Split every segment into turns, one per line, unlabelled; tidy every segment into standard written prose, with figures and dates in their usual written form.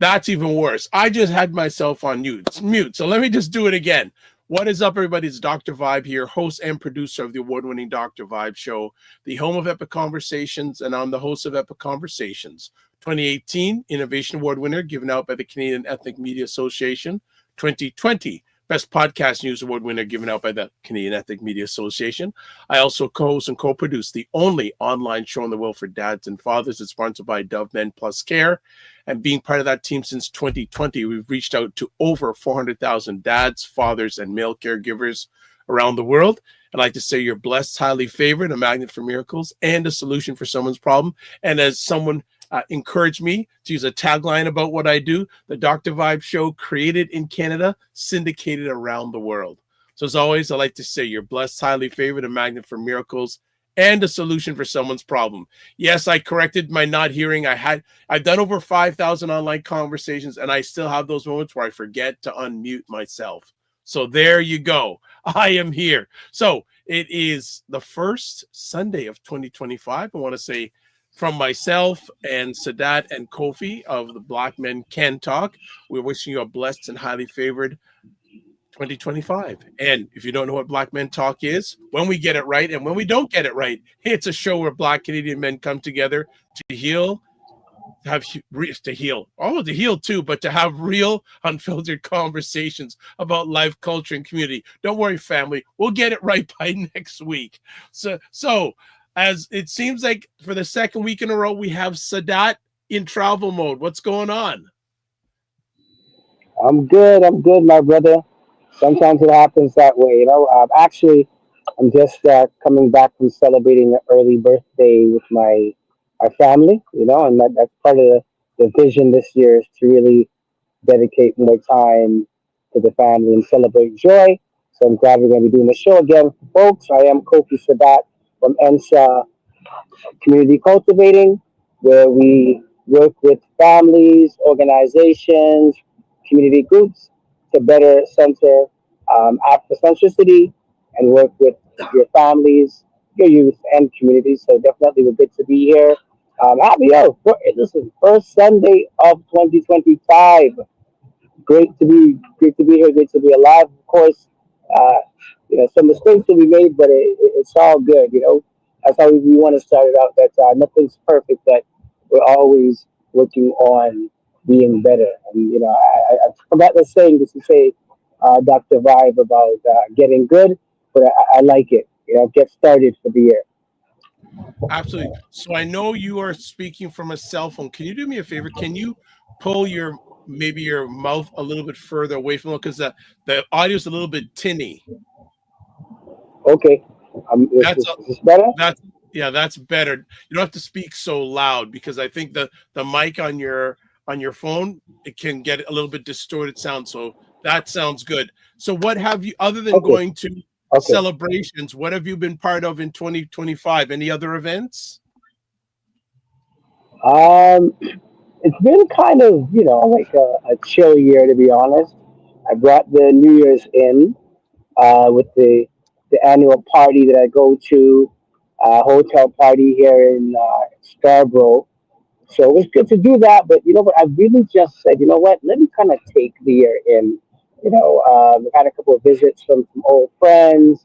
That's even worse. I just had myself on mute. So let me just do it again. What is up, everybody? It's Dr. Vibe here, host and producer of the award-winning Dr. Vibe Show, the home of Epic Conversations, and I'm the host of Epic Conversations. 2018 Innovation Award winner given out by the Canadian Ethnic Media Association. 2020 Best Podcast News Award winner given out by the Canadian Ethnic Media Association. I also co-host and co-produce the only online show in the world for dads and fathers. It's sponsored by Dove Men Plus Care. And being part of that team since 2020, we've reached out to over 400,000 dads, fathers, and male caregivers around the world. I'd like to say you're blessed, highly favored, a magnet for miracles, and a solution for someone's problem. And as someone encouraged me to use a tagline about what I do, the Dr. Vibe Show, created in Canada, syndicated around the world. So as always, I like to say you're blessed, highly favored, a magnet for miracles, and a solution for someone's problem. Yes, I corrected my not hearing. I've done over 5,000 online conversations, and I still have those moments where I forget to unmute myself. So there you go. I am here. So it is the first Sunday of 2025. I want to say from myself and Sadat and Kofi of the Black Men Can Talk, we're wishing you a blessed and highly favored 2025. And if you don't know what Black Men Talk is, when we get it right and when we don't get it right, it's a show where Black Canadian men come together to heal, to heal too, but to have real, unfiltered conversations about life, culture, and community. Don't worry, family. We'll get it right by next week. So as it seems like for the second week in a row, we have Sadat in travel mode. What's going on?
I'm good, my brother. Sometimes it happens that way, Actually, I'm just coming back from celebrating an early birthday with my family, and that's part of the vision this year is to really dedicate more time to the family and celebrate joy. So I'm glad we're going to be doing the show again, folks. I am Kofi Sadat from ENSA Community Cultivating, where we work with families, organizations, community groups to better center Afrocentricity and work with your families, your youth, and communities. So definitely we're good to be here. This is first Sunday of 2025. Great to be here. Great to be alive. Of course, uh, some mistakes will be made, but it's all good. That's how we want to start it out. That nothing's perfect, but we're always working on being better. And I forgot the saying just to say, Dr. Vibe about getting good, but I like it. Get started for the year.
Absolutely. So I know you are speaking from a cell phone. Can you do me a favor? Can you pull maybe your mouth a little bit further away from it because the audio is a little bit tinny.
Okay. Is this better?
That's better. You don't have to speak so loud because I think the mic on your phone, it can get a little bit distorted sound. So that sounds good. So what have you, other than going to celebrations, what have you been part of in 2025? Any other events?
It's been kind of, like a chill year, to be honest. I brought the New Year's in with the annual party that I go to, hotel party here in Scarborough. So it was good to do that, but what I really just said, what, let me kind of take the year in. We've had a couple of visits from old friends,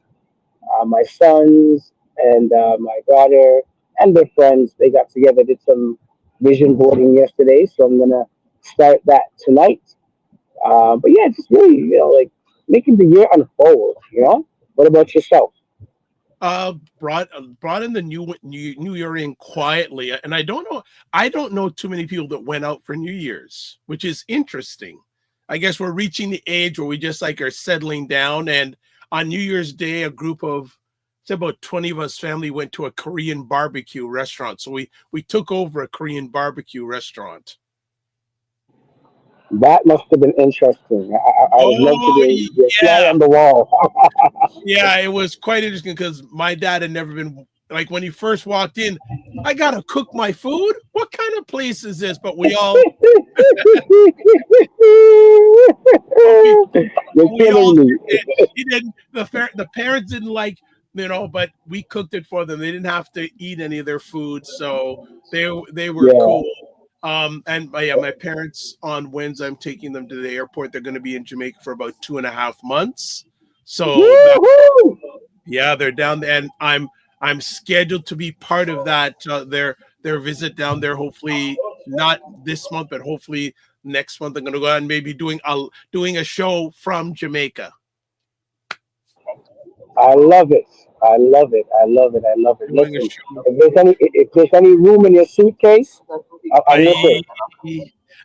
my sons and my daughter and their friends. They got together, did some vision boarding yesterday, so I'm gonna start that tonight. But yeah, just really, like making the year unfold. What about yourself?
Brought in the new year in quietly, and I don't know too many people that went out for New Year's, which is interesting. I guess we're reaching the age where we just like are settling down. And on New Year's Day, a group of about 20 of us family went to a Korean barbecue restaurant. So we took over a Korean barbecue restaurant.
That must have been interesting. I would love to
Oh
be a fly
yeah,
on the wall.
yeah, it was quite interesting because my dad had never been, like, when he first walked in, I gotta cook my food. What kind of place is this? But we all
You're
we all
killing me.
he didn't the parents didn't like, but we cooked it for them. They didn't have to eat any of their food, so they were
Yeah.
cool. And my parents on Wednesday, I'm taking them to the airport. They're going to be in Jamaica for about 2.5 months. So that
Woo-hoo!
yeah, they're down there, and I'm scheduled to be part of that their visit down there. Hopefully not this month, but hopefully next month. I'm going to go out and maybe doing a show from Jamaica.
I love it. I love it. I love it. I love it.
Doing a
Listen,
show.
if there's any room in your suitcase, I'm with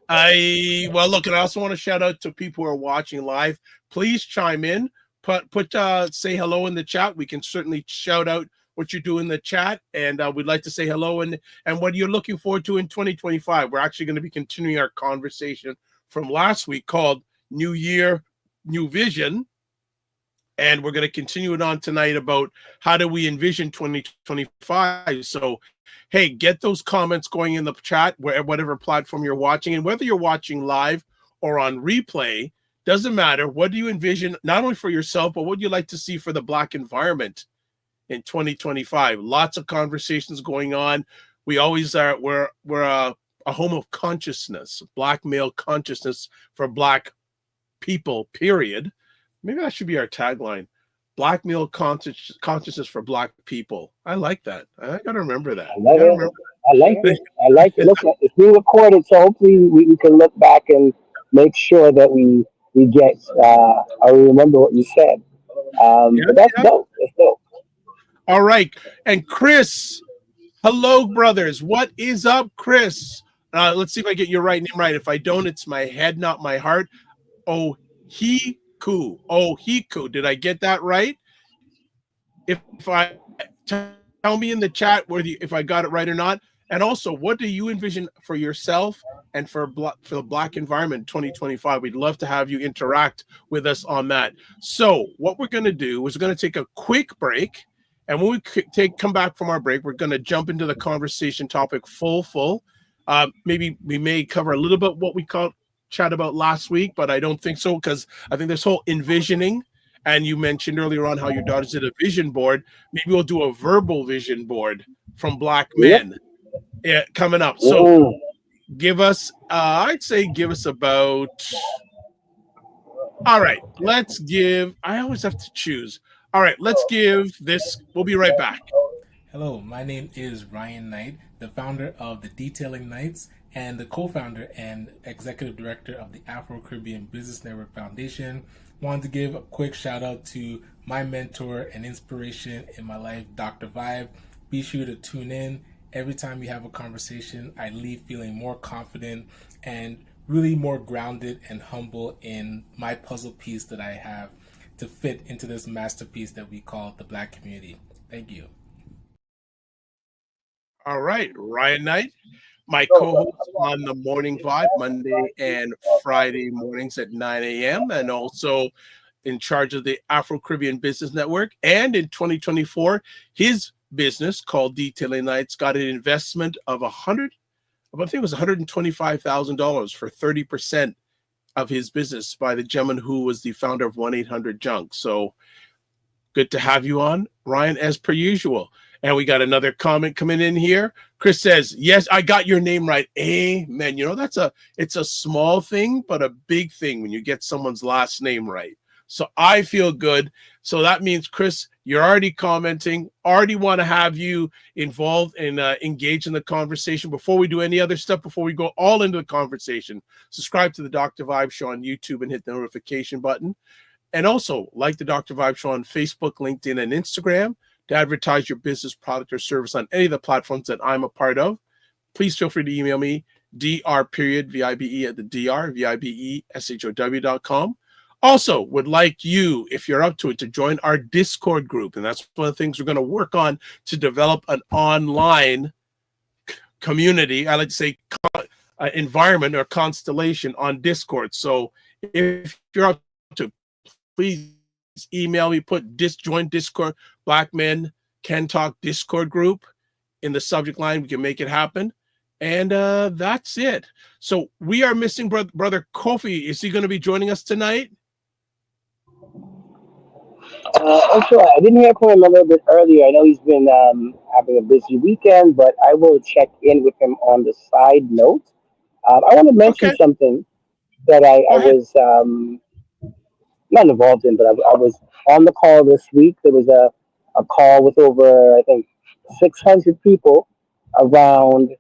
I
it.
well, look, and I also want to shout out to people who are watching live. Please chime in. Put say hello in the chat. We can certainly shout out what you do in the chat, and we'd like to say hello and what you're looking forward to in 2025. We're actually going to be continuing our conversation from last week called New Year, New Vision, and we're going to continue it on tonight about how do we envision 2025. So hey, get those comments going in the chat, whatever platform you're watching, and whether you're watching live or on replay, doesn't matter. What do you envision, not only for yourself, but what would you like to see for the Black environment in 2025? Lots of conversations going on. We always are, we're a home of consciousness, Black male consciousness for Black people, period. Maybe that should be our tagline. Black male consciousness for Black people. I like that. I gotta remember that.
I
I
love
gotta
it.
remember.
I like it. I like it. Look, it's being recorded, so hopefully we can look back and make sure that we get I remember what you said.
Yeah,
But that's
yeah.
dope. That's dope.
All right. And Chris, hello, brothers. What is up, Chris? Let's see if I get your right name right. If I don't, it's my head, not my heart. Oh, Hiku. Oh, Hiku. Did I get that right? If I tell me in the chat whether if I got it right or not. And also, what do you envision for yourself and for the Black environment in 2025? We'd love to have you interact with us on that. So, what we're going to do is we're going to take a quick break. And when we come back from our break, we're going to jump into the conversation topic full. Maybe we may cover a little bit what we chat about last week, but I don't think so because I think this whole envisioning, and you mentioned earlier on how your daughter did a vision board. Maybe we'll do a verbal vision board from Black
Yep.
men, coming up. So
Mm.
give us, I'd say, give us about. All right, let's give. I always have to choose. All right, let's give this. We'll be right back.
Hello, my name is Ryan Knight, the founder of the Detailing Knights and the co-founder and executive director of the Afro-Caribbean Business Network Foundation. Wanted to give a quick shout out to my mentor and inspiration in my life, Dr. Vibe. Be sure to tune in. Every time we have a conversation, I leave feeling more confident and really more grounded and humble in my puzzle piece that I have to fit into this masterpiece that we call the Black community. Thank you.
All right, Ryan Knight, my co-host on the Morning Vibe, Monday and Friday mornings at 9 a.m. and also in charge of the Afro-Caribbean Business Network. And in 2024, his business called Detailing Nights got an investment of I think it was $125,000 for 30% of his business by the gentleman who was the founder of 1-800-JUNK. So good to have you on, Ryan, as per usual. And we got another comment coming in here. Chris says, yes, I got your name right. Amen. You know, it's a small thing, but a big thing when you get someone's last name right. So I feel good. So that means, Chris, you're already commenting, already want to have you involved and engage in the conversation. Before we do any other stuff, before we go all into the conversation, subscribe to the Dr. Vibe Show on YouTube and hit the notification button. And also like the Dr. Vibe Show on Facebook, LinkedIn, and Instagram to advertise your business, product, or service on any of the platforms that I'm a part of. Please feel free to email me, dr.vibe at the dr.vibeshow.com. Also, would like you, if you're up to it, to join our Discord group. And that's one of the things we're going to work on to develop an online community. I like to say environment or constellation on Discord. So if you're up to it, please email me, put join Discord, Black Men Can Talk Discord group in the subject line. We can make it happen. And that's it. So we are missing brother Kofi. Is he going to be joining us tonight?
Also, I didn't hear from him a little bit earlier. I know he's been having a busy weekend, but I will check in with him on the side note. I want to mention
Okay,
something that
go
I
ahead.
was not involved in, but I was on the call this week. There was a call with over, I think, 600 people around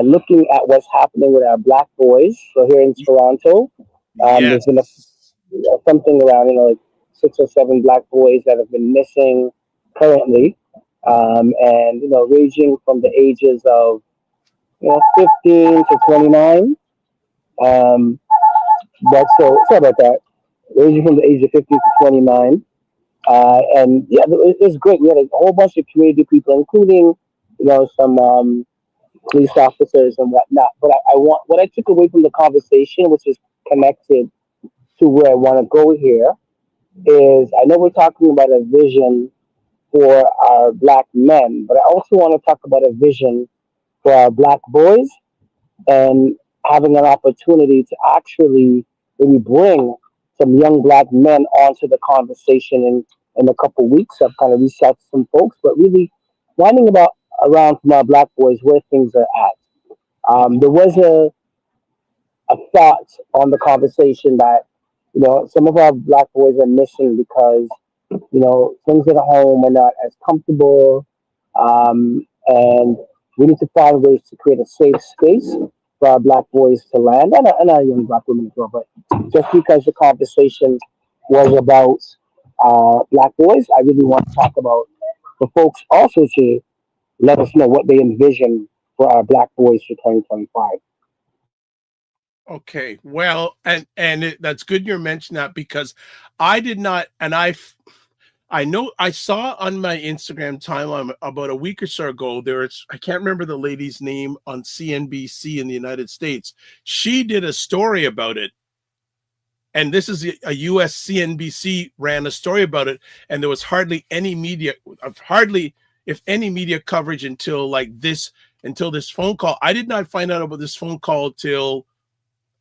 looking at what's happening with our black boys. So here in Toronto, there's
Yes.
been something around, like 6 or 7 black boys that have been missing currently, and ranging from the ages of 15 to 29. Um, but so sorry about that. Ranging from the age of 15 to 29. And yeah, it's great. We had a whole bunch of community people, including some police officers and whatnot. But I want what I took away from the conversation, which is connected to where I want to go here, is I know we're talking about a vision for our black men, but I also want to talk about a vision for our black boys and having an opportunity to actually maybe bring some young black men onto the conversation in a couple of weeks. I've kind of reached out to some folks, but really finding about around from our black boys where things are at. There was a thought on the conversation that some of our black boys are missing because things at home are not as comfortable, and we need to find ways to create a safe space for our black boys to land, and our young black women as well. But just because the conversation was about black boys, I really want to talk about for folks also to let us know what they envision for our black boys for 2025.
Okay. Well, that's good you're mentioning that because I did not, and I know I saw on my Instagram timeline about a week or so ago. I can't remember the lady's name on CNBC in the United States. She did a story about it, and this is a US CNBC ran a story about it, and there was hardly any media, hardly if any media coverage until this phone call. I did not find out about this phone call till,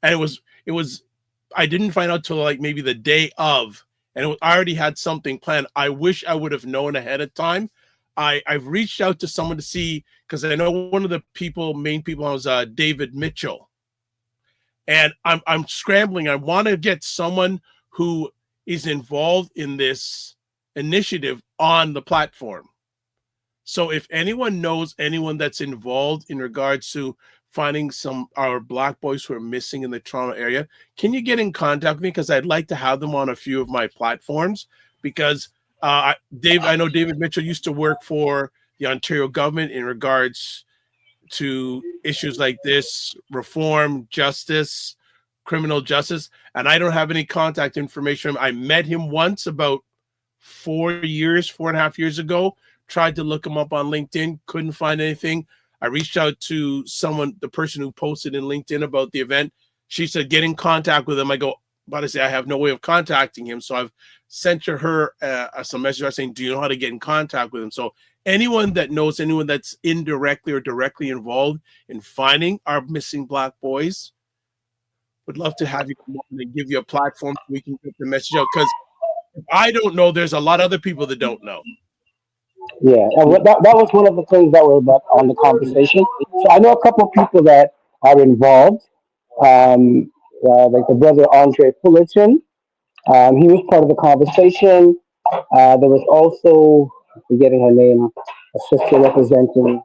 and it was I didn't find out till like maybe the day of, and I already had something planned. I wish I would have known ahead of time. I've reached out to someone to see, because I know one of the main people was David Mitchell, and I'm scrambling. I want to get someone who is involved in this initiative on the platform. So if anyone knows anyone that's involved in regards to finding some our black boys who are missing in the Toronto area, can you get in contact with me? Because I'd like to have them on a few of my platforms. Because I know David Mitchell used to work for the Ontario government in regards to issues like this, reform, justice, criminal justice, and I don't have any contact information. I met him once about 4 years, 4.5 years ago. Tried to look him up on LinkedIn, couldn't find anything. I reached out to the person who posted in LinkedIn about the event. She said, get in contact with him. I go, but I say, I have no way of contacting him. So I've sent to her some message saying, do you know how to get in contact with him? So anyone that knows anyone that's indirectly or directly involved in finding our missing black boys, would love to have you come on and give you a platform so we can get the message out. Because I don't know, there's a lot of other people that don't know.
Yeah, and that was one of the things that were about on the conversation. So I know a couple of people that are involved, like the brother Andre Fullerton. He was part of the conversation. There was also, I'm forgetting her name, a sister representing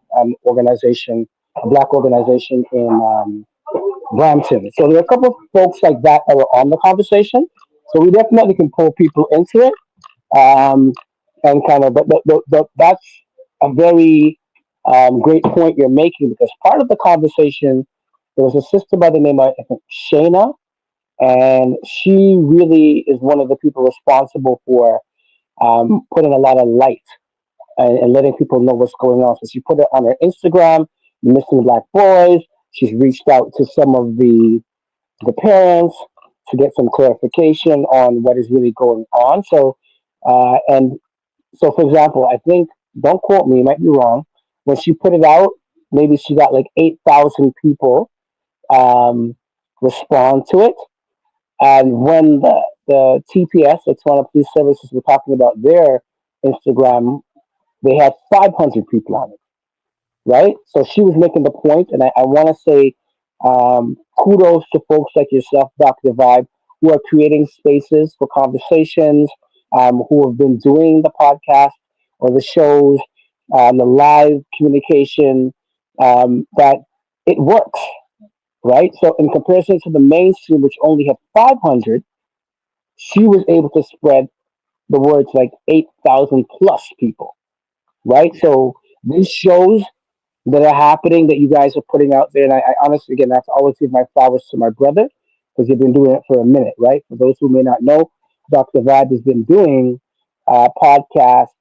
organization, a black organization in Brampton. So there were a couple of folks like that that were on the conversation. So we definitely can pull people into it, um, and kind of, but that's a very great point you're making, because part of the conversation, there was a sister by the name of, I think, Shayna, and she really is one of the people responsible for putting a lot of light and letting people know what's going on. So she put it on her Instagram, Missing Black Boys. She's reached out to some of the parents to get some clarification on what is really going on. And so, for example, I think, don't quote me, might be wrong. When she put it out, maybe she got like 8,000 people um, respond to it. And when the TPS, the Toronto Police Services, were talking about their Instagram, they had 500 people on it, right? So she was making the point, and I want to say Kudos to folks like yourself, Dr. Vibe, who are creating spaces for conversations, who have been doing the podcast or the shows, the live communication, that it works, right? So, in comparison to the mainstream, which only had 500, she was able to spread the word to like 8,000 plus people, right? So, these shows that are happening that you guys are putting out there. And I honestly, again, I have to always give my flowers to my brother because you've been doing it for a minute, right? For those who may not know, Dr. Vad has been doing podcasts,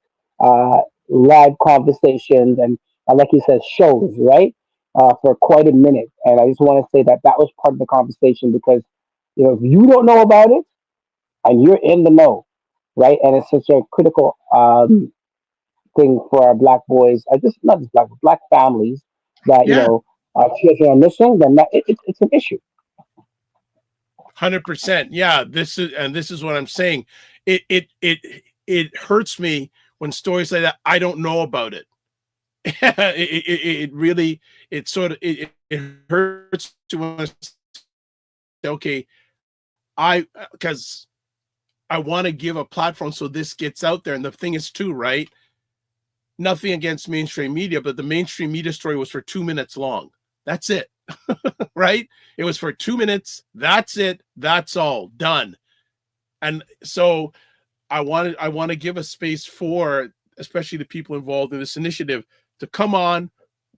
live conversations, and like he says, shows, right? For quite a minute. And I just want to say that that was part of the conversation because, if you don't know about it and you're in the know, right? And it's such a critical thing for our black boys, just not just black families that
Yeah,
our children are missing, then it's an issue.
100%. Yeah, this is what I'm saying. It hurts me when stories like that, I don't know about it. It really, it hurts to want to say, okay, because I want to give a platform so this gets out there. And the thing is too, right? Nothing against mainstream media, but the mainstream media story was for 2 minutes long. That's it. Right? It was for 2 minutes. That's it. That's all done. And so I want to give a space for, especially the people involved in this initiative, to come on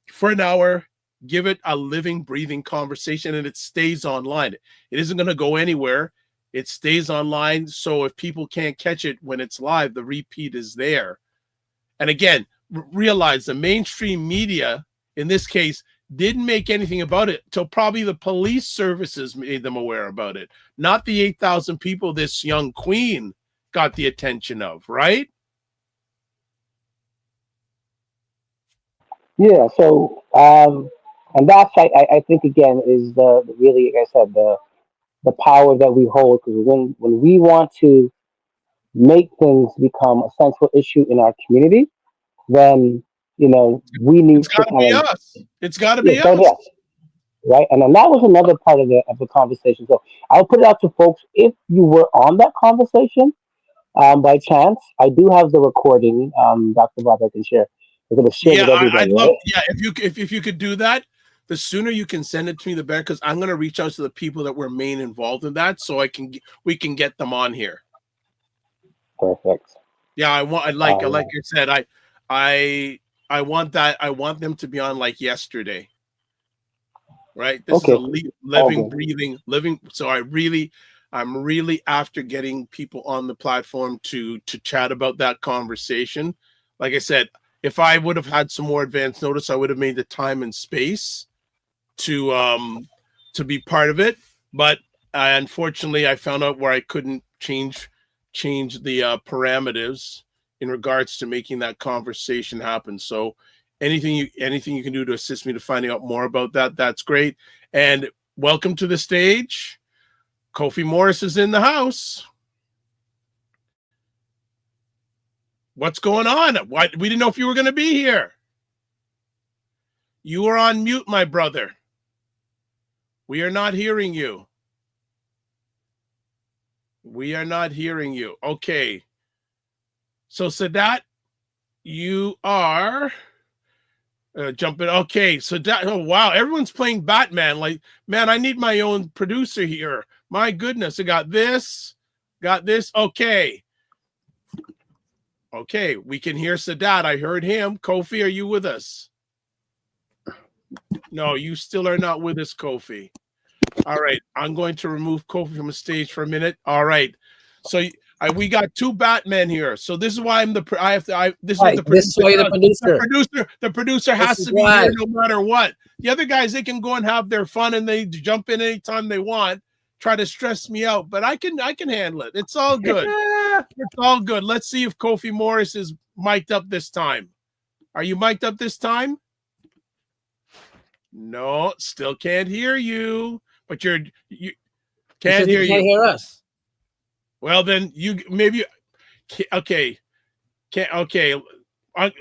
for an hour, give it a living, breathing conversation, and it stays online. It isn't going to go anywhere. It stays online. So if people can't catch it when it's live, the repeat is there. And again, realize the mainstream media, in this case, didn't make anything about it till probably the police services made them aware about it. Not the 8,000 people this young queen got the attention of, right?
Yeah. So, and that's I think again is the really, like I said, the power that we hold because when we want to make things become a central issue in our community, then we need
It's
to
got to
kind
be
of
us. It's got to
yeah,
be
so
us.
yes, right? And then that was another part of the conversation. So I'll put it out to folks if you were on that conversation by chance. I do have the recording, Dr. Bob, I can share. I'm going to share
Yeah,
with everybody,
I'd love.
right?
Yeah, if you could do that, the sooner you can send it to me, the better. Because I'm going to reach out to the people that were main involved in that, so we can get them on here.
Perfect.
Yeah, I like
Um,
I said, I I want that. I want them to be on like yesterday. Right. This is a
okay, all
living,
good.
breathing, living. So I'm really after getting people on the platform to chat about that conversation. Like I said, if I would have had some more advance notice, I would have made the time and space to be part of it. But unfortunately, I found out where I couldn't change the parameters in regards to making that conversation happen. So anything you can do to assist me to finding out more about that, that's great. And welcome to the stage. Kofi Morris is in the house. What's going on? Why we didn't know if you were going to be here. You are on mute, my brother. We are not hearing you. We are not hearing you. Okay. So Sadat, you are jumping. Okay. So that, oh wow, everyone's playing Batman. Like, man, I need my own producer here. My goodness, I got this. Okay. Okay, we can hear Sadat. I heard him. Kofi, are you with us? No, you still are not with us, Kofi. All right, I'm going to remove Kofi from the stage for a minute. All right, so we got two Batmen here. So this is why I'm the I have to. This is what
Right.
the
This is
producer
why you're the
does.
producer.
The producer
This
has
is
to be here
why.
no matter what. The other guys, they can go and have their fun and they jump in anytime they want. Try to stress me out, but I can handle it. It's all good. It's all good. Let's see if Kofi Morris is mic'd up this time. Are you mic'd up this time? No, still can't hear you. But you can't hear
You can't
you.
hear us.
Well, then you maybe okay. Can't okay.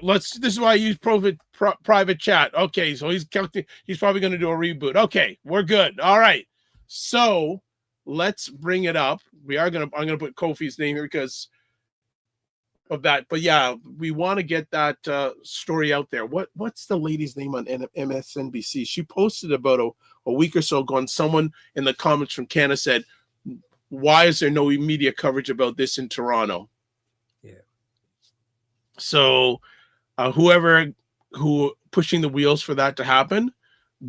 Let's. This is why I use private chat. Okay, so he's probably going to do a reboot. Okay, we're good. All right. So let's bring it up. I'm going to put Kofi's name here because of that. But yeah, we want to get that story out there. What's the lady's name on MSNBC? She posted about a week or so ago, and someone in the comments from Canada said, why is there no media coverage about this in Toronto?
Yeah.
So who pushing the wheels for that to happen,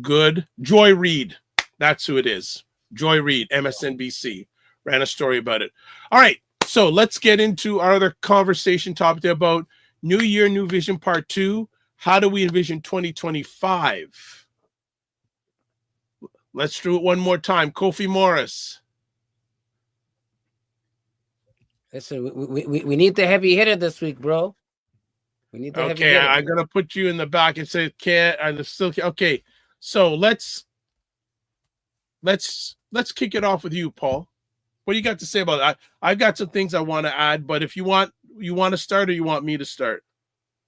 good. Joy Reid, that's who it is. Joy Reid, MSNBC, ran a story about it. All right, so let's get into our other conversation topic about New Year, New Vision Part 2. How do we envision 2025? Let's do it one more time. Kofi Morris.
Listen, we need the heavy hitter this week, bro. We need the heavy
Okay,
hitter.
I'm gonna put you in the back and say can't. I'm still okay. So let's kick it off with you, Paul. What do you got to say about that? I've got some things I want to add, but if you want to start, or you want me to start?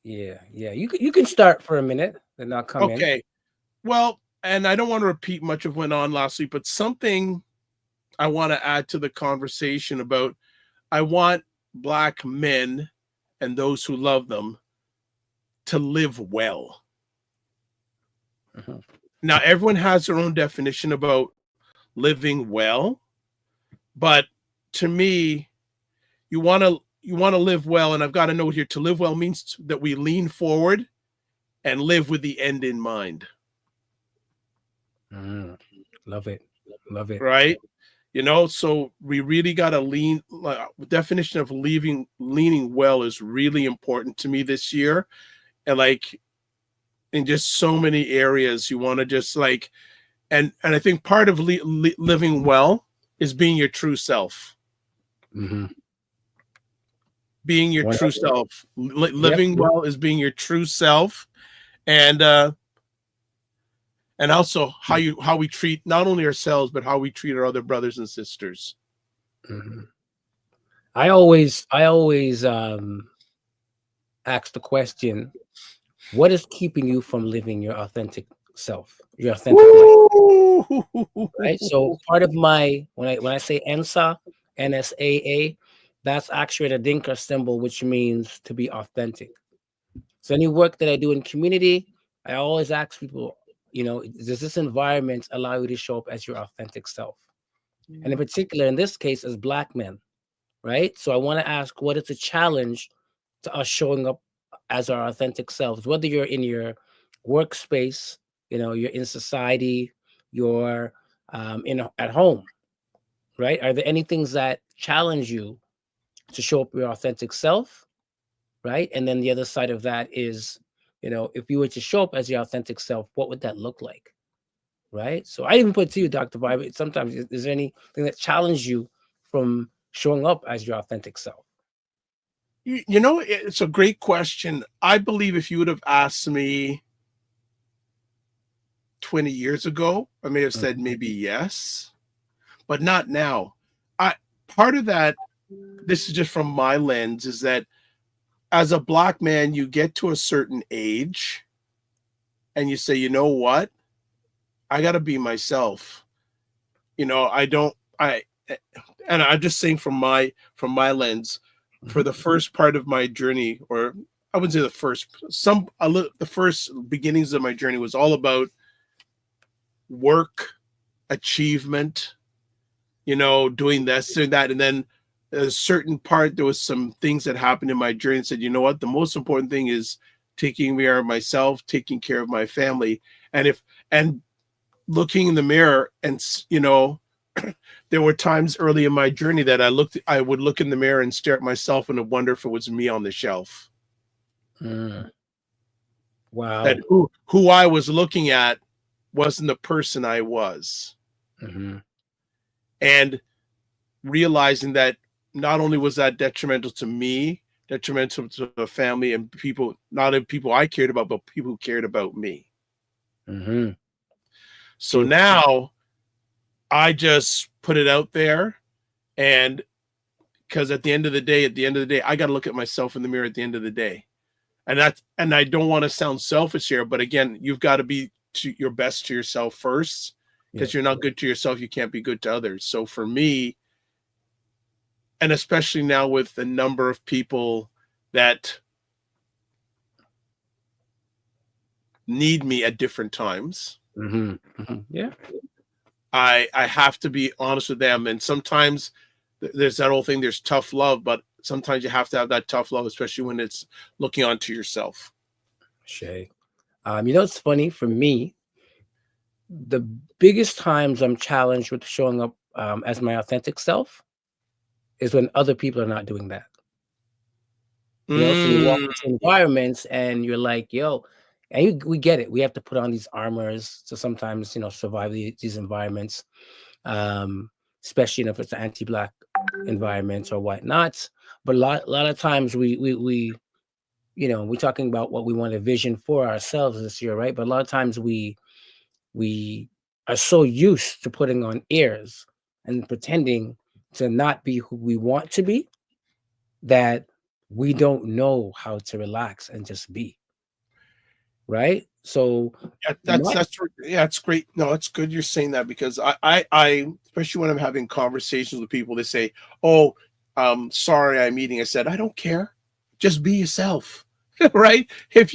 Yeah. You can start for a minute, then I'll come in.
Okay. Well, and I don't want to repeat much of what went on last week, but something I want to add to the conversation about. I want Black men and those who love them to live well.
Uh-huh.
Now, everyone has their own definition about living well, but to me, you want to live well, and I've got a note here. To live well means that we lean forward and live with the end in mind.
Love it.
Right? So we really got to lean. Definition of leaning well is really important to me this year, and in just so many areas, you want to just and I think part of living well is being your true self.
Mm-hmm.
Being your true self. Living well is being your true self, and also how we treat not only ourselves but how we treat our other brothers and sisters.
Mm-hmm. I always ask the question, what is keeping you from living your authentic self, your authentic life? Right. So part of my when I say NSA, NSAA, that's actually the Dinka symbol, which means to be authentic. So any work that I do in community, I always ask people, does this environment allow you to show up as your authentic self? And in particular, in this case, as Black men, right? So I want to ask, what is the challenge to us showing up as our authentic selves? Whether you're in your workspace, you're in society, you're at home, right? Are there any things that challenge you to show up your authentic self, right? And then the other side of that is, if you were to show up as your authentic self, what would that look like? Right. So I even put to you, Dr. Vibe, sometimes is there anything that challenged you from showing up as your authentic self?
It's a great question. I believe if you would have asked me 20 years ago, I may have said maybe yes, but not now. Part of that, this is just from my lens, is that as a Black man, you get to a certain age and you say, you know what? I got to be myself. And I'm just saying from my lens, for the first part of my journey, or I wouldn't say the first beginnings of my journey was all about work, achievement, doing this, doing that. And then a certain part, there was some things that happened in my journey and said, you know what, the most important thing is taking care of myself, taking care of my family. And looking in the mirror, and there were times early in my journey that I would look in the mirror and stare at myself and wonder if it was me on the shelf.
Wow.
That who I was looking at wasn't the person I was.
Mm-hmm.
And realizing that not only was that detrimental to me, detrimental to the family and people, not only people I cared about, but people who cared about me.
Mm-hmm.
So now I just put it out there, and because at the end of the day, I got to look at myself in the mirror at the end of the day. and I don't want to sound selfish here, but again, you've got to be your best to yourself first, because you're not good to yourself, you can't be good to others. So for me, and especially now with the number of people that need me at different times,
Yeah.
I have to be honest with them. And sometimes there's that whole thing, there's tough love, but sometimes you have to have that tough love, especially when it's looking onto yourself.
Shay. It's funny for me, the biggest times I'm challenged with showing up as my authentic self is when other people are not doing that. So you walk into environments and you're like, yo, and we get it. We have to put on these armors to sometimes, survive these environments, especially if it's anti-Black environments or whatnot. But a lot of times we're talking about what we want to vision for ourselves this year, right? But a lot of times we are so used to putting on airs and pretending to not be who we want to be that we don't know how to relax and just be. Right? So
it's great. No, it's good you're saying that, because I especially when I'm having conversations with people, they say, "Oh, sorry, I'm eating." I said, "I don't care. Just be yourself." Right? If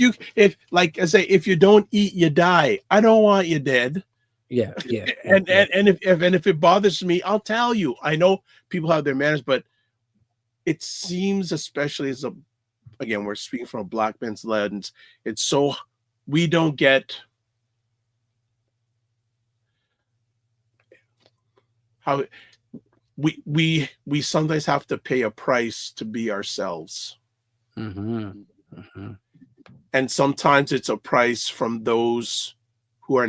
like I say, if you don't eat, you die. I don't want you dead.
Yeah.
And if it bothers me, I'll tell you. I know people have their manners, but it seems, especially again, we're speaking from a Black man's lens, it's so we don't get how we sometimes have to pay a price to be ourselves. And sometimes it's a price from those who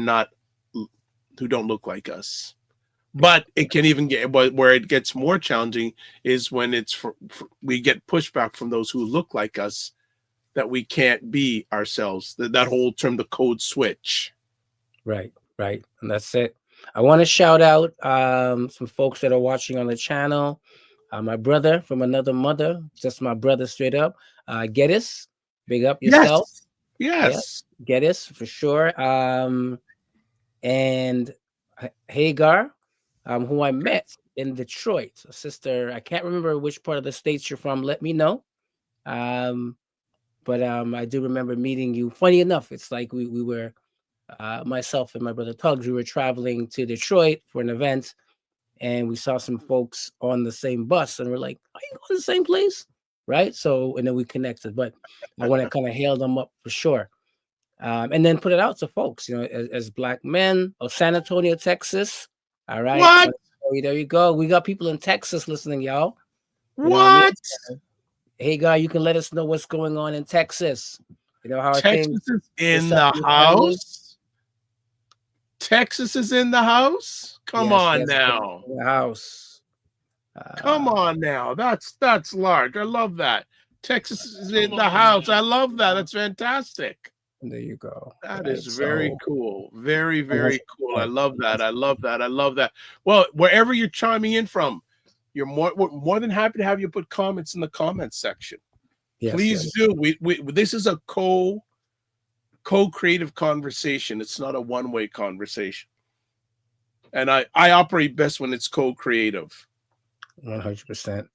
don't look like us. But it can even get, where it gets more challenging is when we get pushback from those who look like us, that we can't be ourselves. That whole term, the code switch.
Right. And that's it. I want to shout out some folks that are watching on the channel. My brother from another mother, just my brother straight up. Geddes, big up yourself.
Yes.
Yeah, Geddes for sure. And Hagar, who I met in Detroit, a sister. I can't remember which part of the States you're from. Let me know. But I do remember meeting you. Funny enough, it's like we were, myself and my brother Tugs, we were traveling to Detroit for an event, and we saw some folks on the same bus, and we're like, "Are you going to the same place?" Right? So, and then we connected. But I want to kind of hail them up for sure, and then put it out to folks, as Black men of San Antonio, Texas. All right.
What?
There you go. We got people in Texas listening, y'all.
What?
Hey, guy, you can let us know what's going on in Texas. How
Texas
things
is in the house. Texas is in the house. Come on now.
In the house.
Come on now. That's large. I love that. Texas is in the house. I love that. That's fantastic.
There you go.
That is very cool. Very, very cool. I love that. I love that. Well, wherever you're chiming in from, we're more than happy to have you put comments in the comments section. Please do. This is a co-creative conversation. It's not a one-way conversation. And I operate best when it's co-creative.
100%.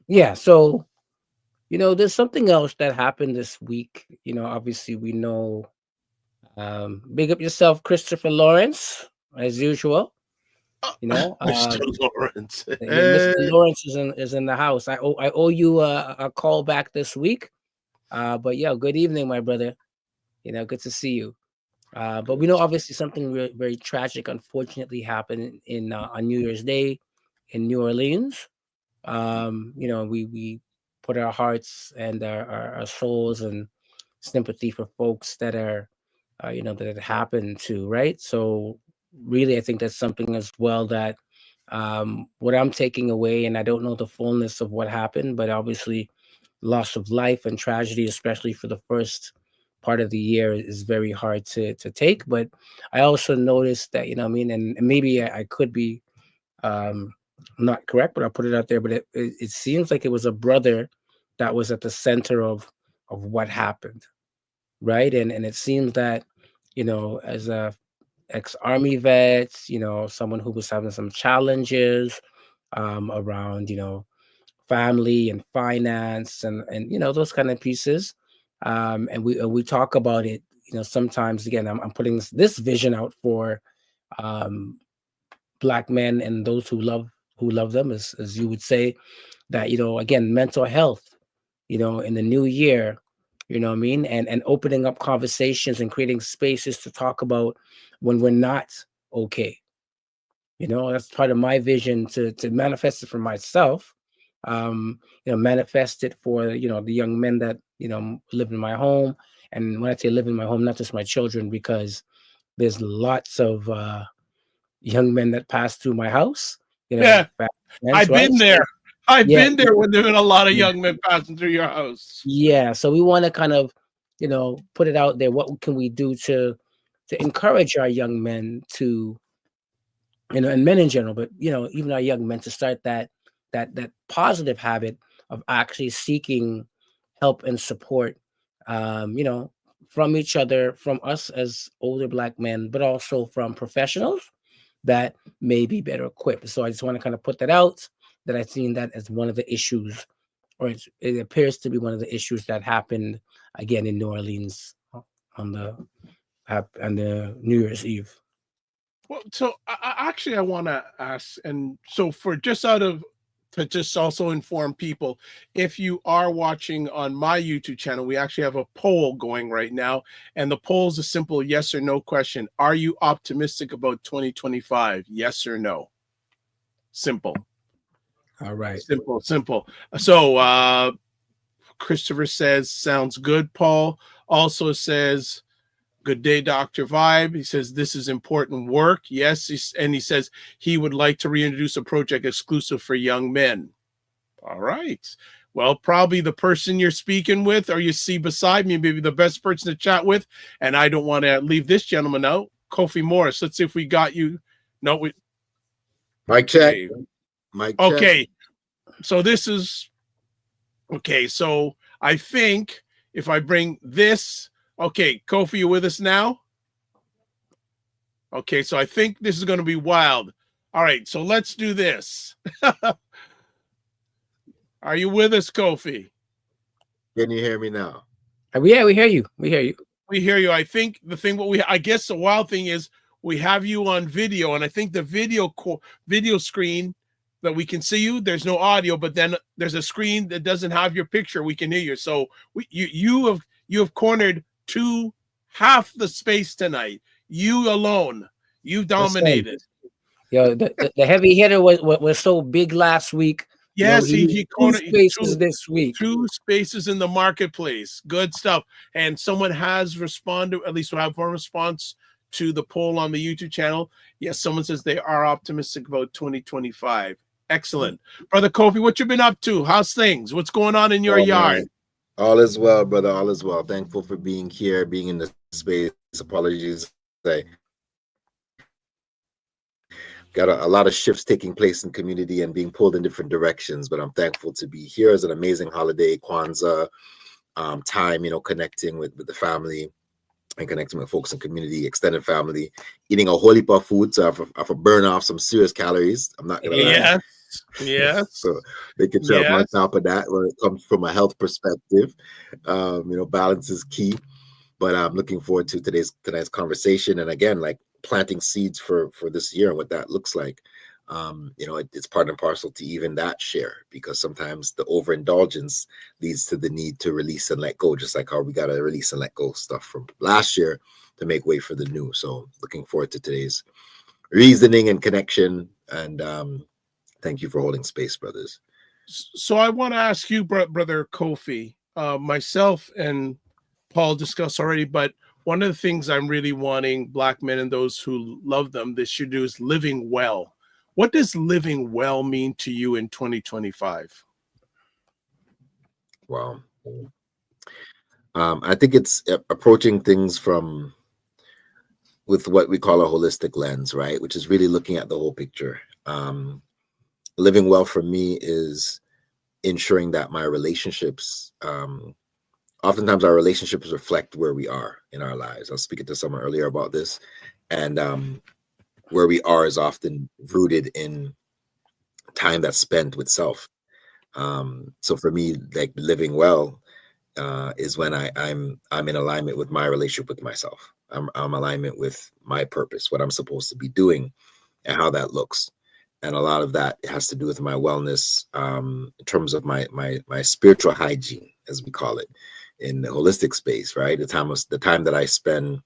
Yeah, so there's something else that happened this week. Obviously we know, big up yourself, Christopher Lawrence, as usual.
Mr. Lawrence.
Mr. Lawrence is in the house. I owe you a call back this week. But yeah, good evening, my brother. Good to see you. But we know obviously something very tragic, unfortunately, happened on New Year's Day in New Orleans. We put our hearts and our souls and sympathy for folks that are, that it happened to, right? So really, I think that's something as well that what I'm taking away, and I don't know the fullness of what happened, but obviously loss of life and tragedy, especially for the first part of the year, is very hard to take. But I also noticed that, and maybe I could be not correct, but I'll put it out there. But it seems like it was a brother that was at the center of what happened, right? And it seems that, as a ex-army vet, someone who was having some challenges around, family and finance and those kind of pieces. And we talk about it, sometimes. Again, I'm putting this vision out for um, Black men and those who love them, as you would say, that, again, mental health, in the new year, what I mean, and opening up conversations and creating spaces to talk about when we're not okay. That's part of my vision to manifest it for myself. Manifest it for, the young men that, live in my home. And when I say live in my home, not just my children, because there's lots of young men that pass through my house,
Yeah,
friends,
I've
right?
been there.
So,
I've
yeah,
been there when there have been a lot of
yeah,
young men passing through your house.
yeah. So we want to kind of, put it out there. What can we do to encourage our young men to, and men in general, but even our young men, to start that positive habit of actually seeking help and support, from each other, from us as older Black men, but also from professionals that may be better equipped. So I just want to kind of put that out, that I've seen that as one of the issues, or it appears to be one of the issues that happened again in New Orleans on the New Year's Eve.
Well, so I want to ask, and so for just out of to just also inform people, if you are watching on my YouTube channel, we actually have a poll going right now, and the poll is a simple yes or no question. Are you optimistic about 2025? Yes or no? Simple.
All right.
Simple. So Christopher says, sounds good. Paul also says, good day, Dr. Vibe. He says, this is important work. Yes. And he says he would like to reintroduce a project exclusive for young men. All right. Well, probably the person you're speaking with, or you see beside me, maybe the best person to chat with. And I don't want to leave this gentleman out. Kofi Morris. Let's see if we got you. No, we.
Mic check.
Okay.
Mic check.
Okay. So this is. Okay. So I think if I bring this. Okay, Kofi, you with us now? Okay, so I think this is going to be wild. All right, so let's do this. Are you with us, Kofi?
Can you hear me now?
Yeah, we hear you. We hear you.
We hear you. I think the thing, I guess the wild thing is we have you on video, and I think the video screen that we can see you, there's no audio, but then there's a screen that doesn't have your picture. We can hear you. So you have cornered half the space tonight. You alone. You dominated.
Yo, the heavy hitter was so big last week.
Yes,
he cornered spaces this week.
2 spaces in the marketplace. Good stuff. And someone has responded, at least we have one response to the poll on the YouTube channel. Yes, someone says they are optimistic about 2025. Excellent. Brother Kofi, what you been up to? How's things? What's going on in your yard?
Man. All is well, brother. All is well. Thankful for being here, being in the space. Apologies. I got a lot of shifts taking place in community and being pulled in different directions, but I'm thankful to be here. As an amazing holiday, Kwanzaa time, connecting with the family and connecting with folks in community, extended family, eating a whole heap of food. So I have to burn off some serious calories. I'm not going to lie.
Yes.
So making sure I'm on top of that when it comes from a health perspective. Balance is key. But I'm looking forward to today's conversation, and again, like planting seeds for this year and what that looks like. It's part and parcel to even that share, because sometimes the overindulgence leads to the need to release and let go, just like how we got to release and let go stuff from last year to make way for the new. So looking forward to today's reasoning and connection, and thank you for holding space, brothers.
So I want to ask you, Brother Kofi, myself and Paul discussed already, but one of the things I'm really wanting Black men and those who love them, this should do, is living well. What does living well mean to you in 2025?
Wow. I think it's approaching things with what we call a holistic lens, right? Which is really looking at the whole picture. Living well for me is ensuring that my relationships, oftentimes our relationships reflect where we are in our lives. I was speaking to someone earlier about this, and where we are is often rooted in time that's spent with self. So for me, like living well is when I'm in alignment with my relationship with myself. I'm alignment with my purpose, what I'm supposed to be doing, and how that looks. And a lot of that has to do with my wellness, in terms of my spiritual hygiene, as we call it, in the holistic space. Right, the time that I spend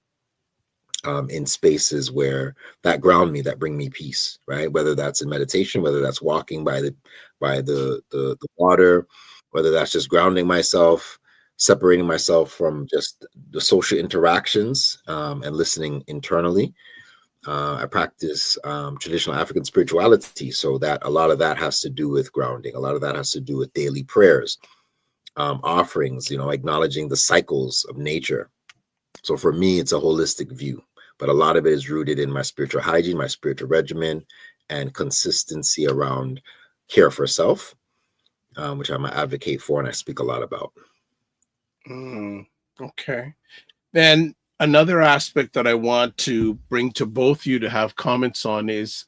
in spaces where that ground me, that bring me peace. Right, whether that's in meditation, whether that's walking by the water, whether that's just grounding myself, separating myself from just the social interactions, and listening internally. I practice traditional African spirituality, so that a lot of that has to do with grounding. A lot of that has to do with daily prayers, offerings, acknowledging the cycles of nature. So for me, it's a holistic view, but a lot of it is rooted in my spiritual hygiene, my spiritual regimen, and consistency around care for self, which I'm an advocate for and I speak a lot about.
Okay. Then another aspect that I want to bring to both you to have comments on is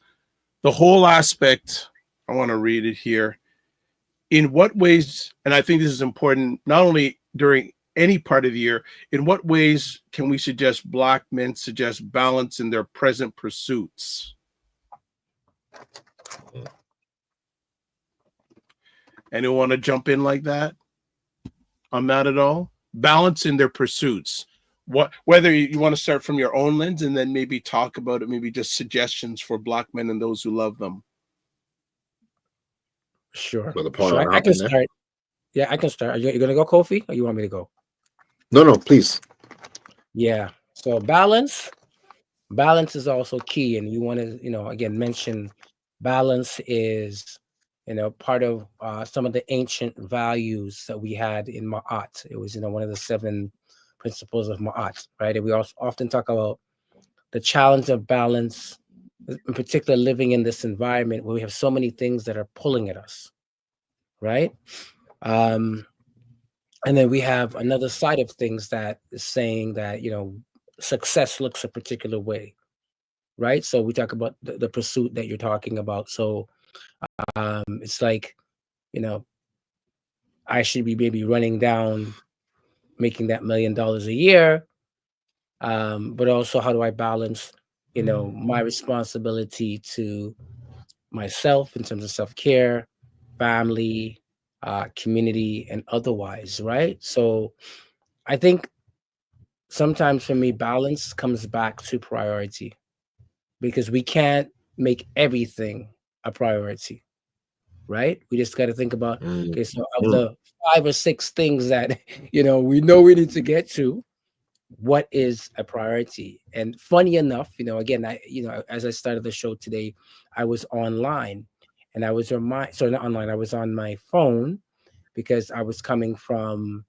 the whole aspect. I want to read it here. In what ways, and I think this is important, not only during any part of the year, in what ways can we suggest Black men suggest balance in their present pursuits? Anyone want to jump in like that on that at all? Balance in their pursuits. Whether you want to start from your own lens and then maybe talk about it, maybe just suggestions for Black men and those who love them.
Sure.
Paul,
I can start. Yeah, I can start. Are you going to go, Kofi, or you want me to go?
No, please.
Yeah. So balance is also key, and you want to, again, mention balance is, part of some of the ancient values that we had in Ma'at. It was, one of the 7 principles of Ma'at, right? And we also often talk about the challenge of balance, in particular, living in this environment where we have so many things that are pulling at us, right? And then we have another side of things that is saying that, success looks a particular way, right? So we talk about the pursuit that you're talking about. So it's like, I should be maybe running down, making that $1 million a year. But also, how do I balance, my responsibility to myself in terms of self-care, family, community, and otherwise, right? So I think sometimes for me, balance comes back to priority, because we can't make everything a priority, right? We just got to think about, okay, so of the 5 or 6 things that, we know we need to get to, what is a priority? And funny enough, again, as I started the show today, I was online, and I was not online, I was on my phone, because I was coming from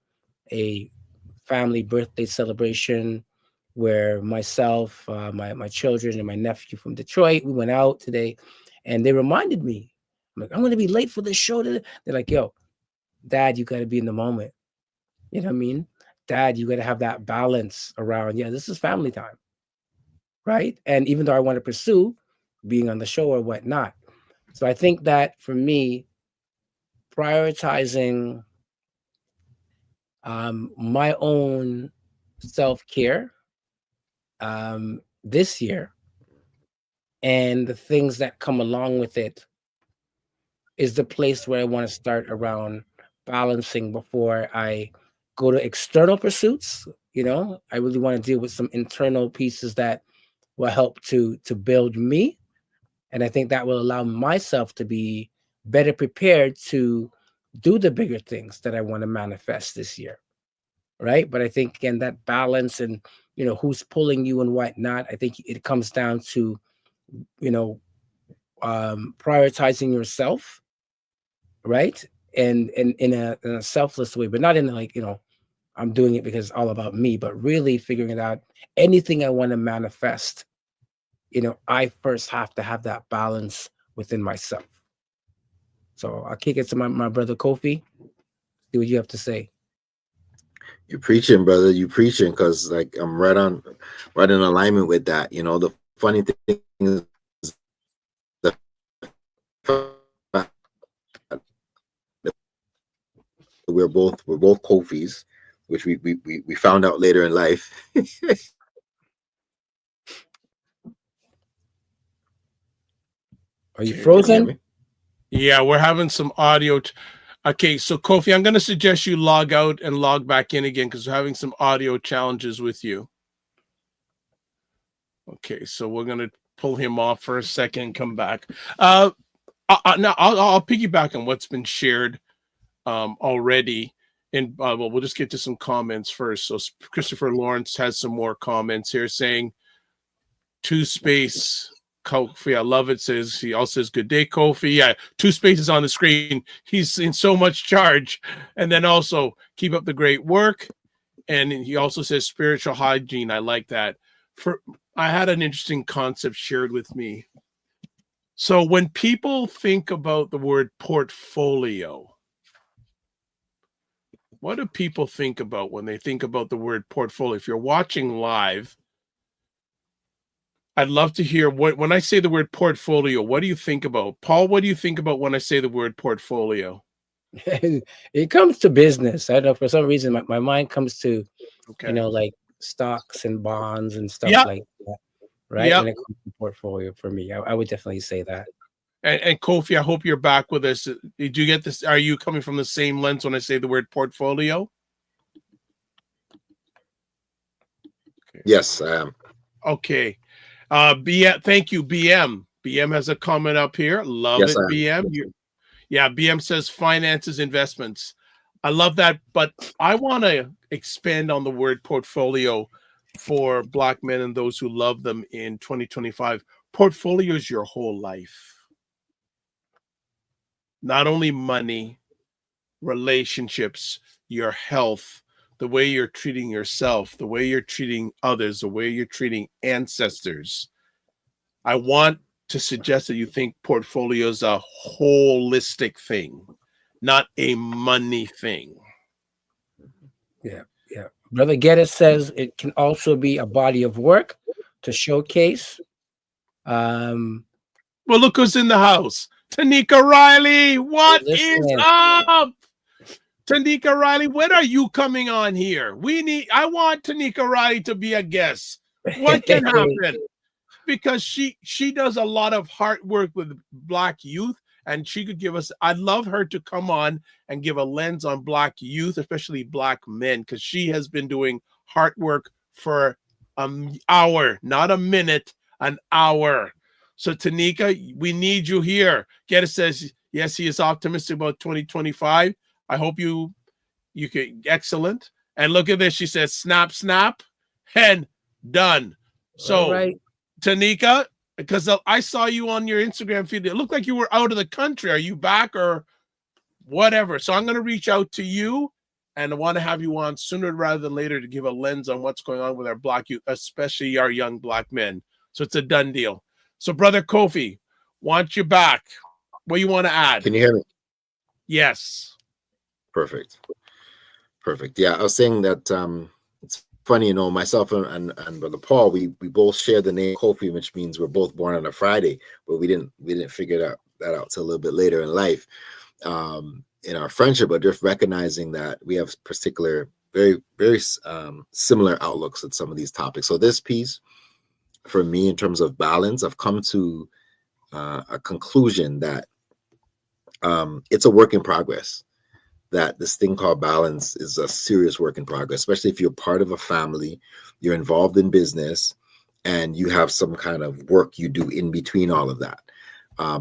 a family birthday celebration where myself, my children, and my nephew from Detroit, we went out today, and they reminded me, I'm like, I'm going to be late for this show today. They're like, yo, Dad, you got to be in the moment. You know what I mean? Dad, you got to have that balance around, this is family time, right? And even though I want to pursue being on the show or whatnot. So I think that for me, prioritizing my own self-care this year, and the things that come along with it, is the place where I want to start around balancing before I go to external pursuits. I really want to deal with some internal pieces that will help to build me. And I think that will allow myself to be better prepared to do the bigger things that I want to manifest this year. Right. But I think, again, that balance and, who's pulling you and whatnot, I think it comes down to, prioritizing yourself. Right. And in a selfless way, but not in like, I'm doing it because it's all about me, but really figuring out anything I want to manifest. I first have to have that balance within myself. So I'll kick it to my brother Kofi. See what you have to say.
You're preaching, brother. You preaching, because like I'm right in alignment with that. You know, the funny thing is the we're both Kofis, which we found out later in life.
Are you frozen?
Yeah, we're having some audio. Okay, so Kofi, I'm going to suggest you log out and log back in again because we're having some audio challenges with you. Okay, so we're going to pull him off for a second and come back. Now I'll piggyback on what's been shared already. And well, we'll just get to some comments first. So Christopher Lawrence has some more comments here saying, two space Kofi, I love it. He also says, good day, Kofi. Yeah, two spaces on the screen. He's in so much charge. And then also, keep up the great work. And he also says spiritual hygiene. I like that. I had an interesting concept shared with me. So when people think about the word portfolio, what do people think about when they think about the word portfolio? If you're watching live, I'd love to hear when I say the word portfolio, what do you think about? Paul, what do you think about when I say the word portfolio?
It comes to business. I don't know, for some reason, my mind comes to,
Okay.
you know, like stocks and bonds and stuff like that, right?
Yep.
When it comes to portfolio for me, I would definitely say that.
And Kofi, I hope you're back with us. Did you get this? Are you coming from the same lens when I say the word portfolio?
Okay. Yes, I am.
Okay. Thank you, BM. BM has a comment up here. Love it, BM. Yeah, BM says finances, investments. I love that, but I want to expand on the word portfolio for Black men and those who love them in 2025. Portfolio is your whole life. Not only money, relationships, your health, the way you're treating yourself, the way you're treating others, the way you're treating ancestors. I want to suggest that you think portfolio is a holistic thing, not a money thing.
Yeah. Brother Geddes says it can also be a body of work to showcase.
Well, look who's in the house. Tanika Riley, what is up? Tanika Riley, when are you coming on here? I want Tanika Riley to be a guest. What can happen? Because she does a lot of hard work with Black youth, and she could give us, I'd love her to come on and give a lens on Black youth, especially Black men, because she has been doing hard work for an hour, not a minute, an hour. So Tanika, we need you here. Geddes says, yes, he is optimistic about 2025. I hope you can, excellent. And look at this. She says, snap, snap, and done. So,
right.
Tanika, because I saw you on your Instagram feed. It looked like you were out of the country. Are you back or whatever? So I'm going to reach out to you, and I want to have you on sooner rather than later to give a lens on what's going on with our Black youth, especially our young Black men. So it's a done deal. So, Brother Kofi, want you back. What do you want to add?
Can you hear me?
Yes.
Perfect. Yeah, I was saying that it's funny, you know, myself and Brother Paul, we both share the name Kofi, which means we're both born on a Friday, but we didn't figure that out till a little bit later in life, in our friendship. But just recognizing that we have particular, very, very similar outlooks at some of these topics. So this piece, for me, in terms of balance, I've come to a conclusion that it's a work in progress. That this thing called balance is a serious work in progress, especially if you're part of a family, you're involved in business, and you have some kind of work you do in between all of that.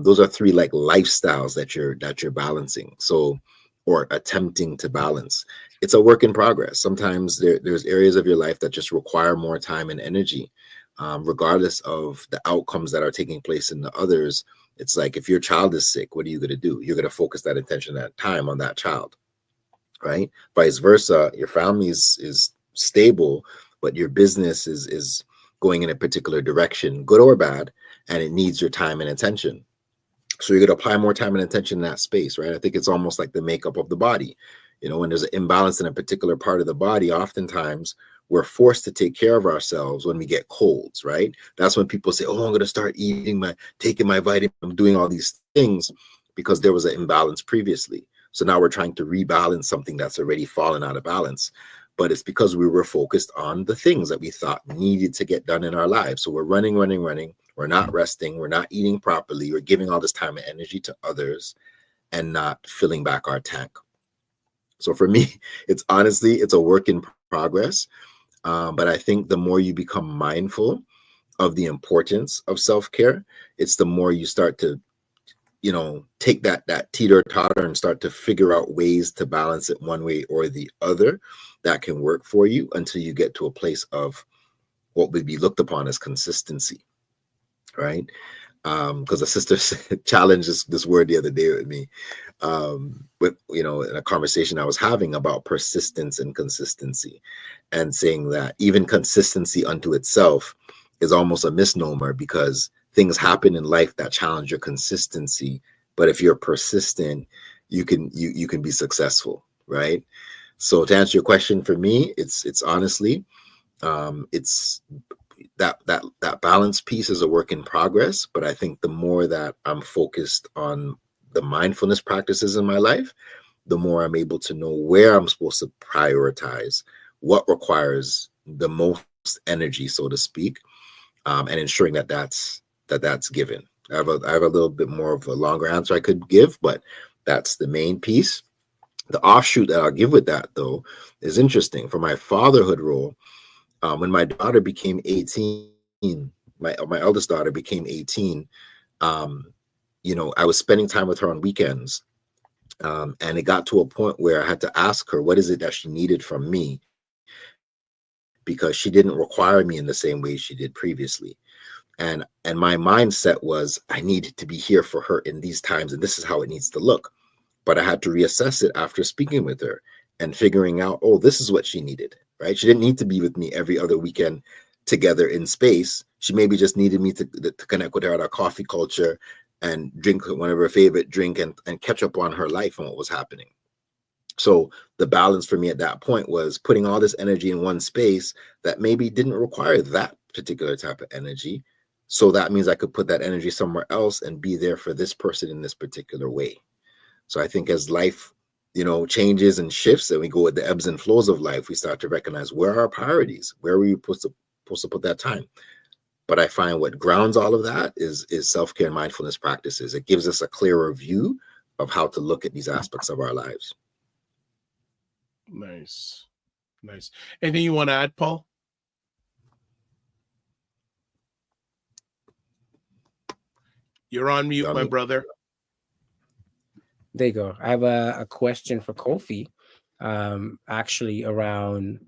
Those are three like lifestyles that you're balancing. So, or attempting to balance. It's a work in progress. Sometimes there's areas of your life that just require more time and energy, regardless of the outcomes that are taking place in the others. It's like if your child is sick, what are you going to do? You're going to focus that attention, that time on that child. Right? Vice versa, your family is stable, but your business is going in a particular direction, good or bad, and it needs your time and attention. So you're going to apply more time and attention in that space, right? I think it's almost like the makeup of the body. You know, when there's an imbalance in a particular part of the body, oftentimes we're forced to take care of ourselves when we get colds, right? That's when people say, oh, I'm going to start taking my vitamin, I'm doing all these things because there was an imbalance previously. So now we're trying to rebalance something that's already fallen out of balance. But it's because we were focused on the things that we thought needed to get done in our lives. So we're running. We're not resting. We're not eating properly. We're giving all this time and energy to others and not filling back our tank. So for me, it's a work in progress. But I think the more you become mindful of the importance of self-care, it's the more you start to, you know, take that teeter-totter and start to figure out ways to balance it one way or the other that can work for you until you get to a place of what would be looked upon as consistency, right? Because a sister challenged this word the other day with me, with, you know, in a conversation I was having about persistence and consistency, and saying that even consistency unto itself is almost a misnomer, because things happen in life that challenge your consistency. But if you're persistent, you can be successful, right? So to answer your question, for me, it's honestly, it's that balance piece is a work in progress. But I think the more that I'm focused on the mindfulness practices in my life, the more I'm able to know where I'm supposed to prioritize, what requires the most energy, so to speak, and ensuring that's given. I have a little bit more of a longer answer I could give, but that's the main piece. The offshoot that I'll give with that, though, is interesting. For my fatherhood role, when my daughter became 18, my eldest daughter became 18, you know, I was spending time with her on weekends. And it got to a point where I had to ask her, what is it that she needed from me? Because she didn't require me in the same way she did previously. And my mindset was, I needed to be here for her in these times, and this is how it needs to look. But I had to reassess it after speaking with her and figuring out, oh, this is what she needed, right? She didn't need to be with me every other weekend together in space. She maybe just needed me to connect with her at our coffee culture and drink one of her favorite drink and catch up on her life and what was happening. So the balance for me at that point was putting all this energy in one space that maybe didn't require that particular type of energy. So that means I could put that energy somewhere else and be there for this person in this particular way. So I think as life, you know, changes and shifts, and we go with the ebbs and flows of life, we start to recognize where are our priorities, where were you supposed to put that time. But I find what grounds all of that is self-care and mindfulness practices. It gives us a clearer view of how to look at these aspects of our lives.
Nice. Anything you want to add, Paul? You're on mute, my brother.
There you go. I have a question for Kofi, actually around,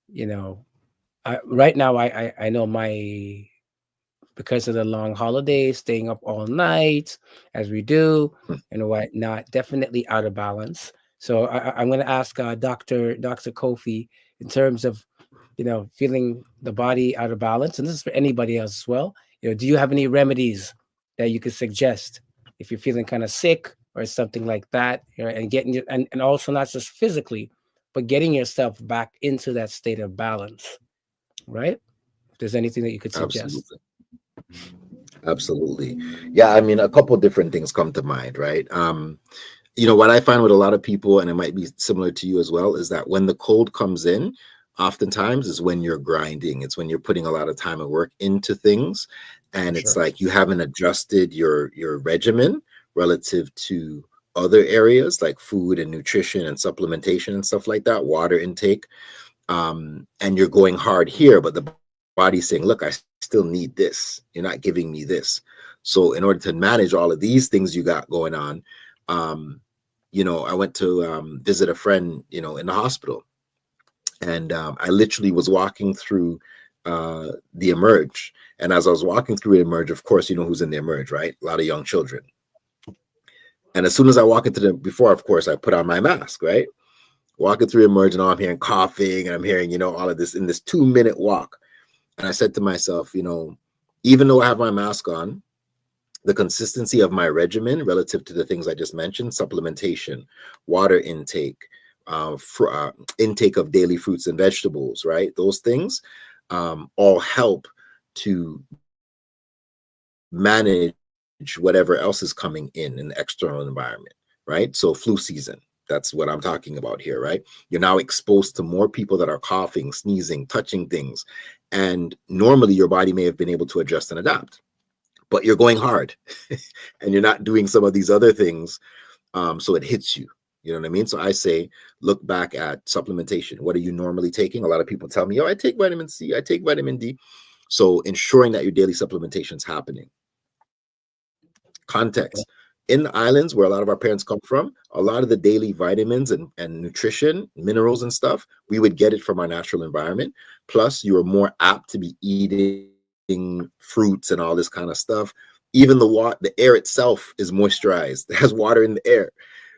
you know, right now I know because of the long holidays, staying up all night as we do and whatnot, definitely out of balance. So I'm going to ask Dr. Kofi, in terms of, you know, feeling the body out of balance, and this is for anybody else as well. You know, do you have any remedies that you could suggest if you're feeling kind of sick or something like that, you know, and getting and also not just physically, but getting yourself back into that state of balance, right? If there's anything that you could suggest.
Absolutely. Yeah, I mean, a couple of different things come to mind, right? You know, what I find with a lot of people, and it might be similar to you as well, is that when the cold comes in, oftentimes is when you're grinding. It's when you're putting a lot of time and work into things. And it's like you haven't adjusted your regimen relative to other areas like food and nutrition and supplementation and stuff like that, water intake. And you're going hard here, but the body's saying, look, I still need this. You're not giving me this. So in order to manage all of these things you got going on, you know, I went to visit a friend, you know, in the hospital. And I literally was walking through the Emerge. And as I was walking through Emerge, of course, you know who's in the Emerge, right? A lot of young children. And as soon as I walk into before, of course, I put on my mask, right? Walking through Emerge, and I'm hearing coughing, and I'm hearing, you know, all of this in this 2-minute walk. And I said to myself, you know, even though I have my mask on, the consistency of my regimen relative to the things I just mentioned, supplementation, water intake, intake of daily fruits and vegetables, right? Those things all help to manage whatever else is coming in the external environment, right? So flu season, that's what I'm talking about here, right? You're now exposed to more people that are coughing, sneezing, touching things. And normally your body may have been able to adjust and adapt, but you're going hard and you're not doing some of these other things. So it hits you. You know what I mean? So I say, look back at supplementation. What are you normally taking? A lot of people tell me, oh, I take vitamin C, I take vitamin D. So ensuring that your daily supplementation is happening. Context. In the islands where a lot of our parents come from, a lot of the daily vitamins and nutrition, minerals and stuff, we would get it from our natural environment. Plus, you are more apt to be eating fruits and all this kind of stuff. Even the air itself is moisturized. It has water in the air.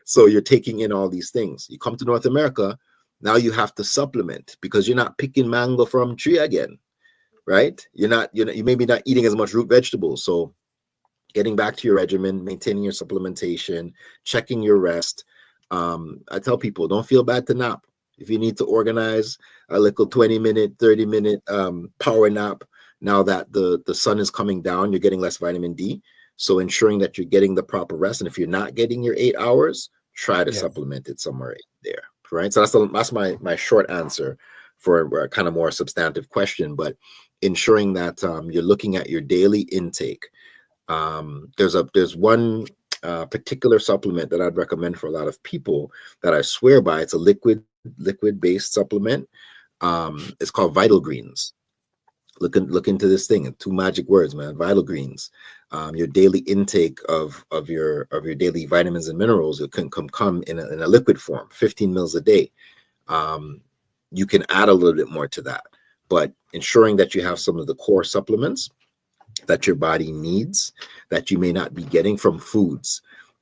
So you're taking in all these things. You come to North America, now you have to supplement because you're not picking mango from tree again, right? You may be not eating as much root vegetables. So getting back to your regimen, maintaining your supplementation, checking your rest. I tell people, don't feel bad to nap. If you need to organize a little 20-minute, 30-minute power nap, now that the sun is coming down, you're getting less vitamin D. So ensuring that you're getting the proper rest. And if you're not getting your 8 hours, try to supplement it somewhere there, right? So that's my short answer for a kind of more substantive question. But ensuring that you're looking at your daily intake. There's one particular supplement that I'd recommend for a lot of people that I swear by. It's a liquid-based supplement. It's called Vital Greens. Look into this thing. 2 magic words, man. Vital Greens. Your daily intake of your daily vitamins and minerals, it can come in a liquid form, 15 mils a day. You can add a little bit more to that, but ensuring that you have some of the core supplements that your body needs that you may not be getting from foods.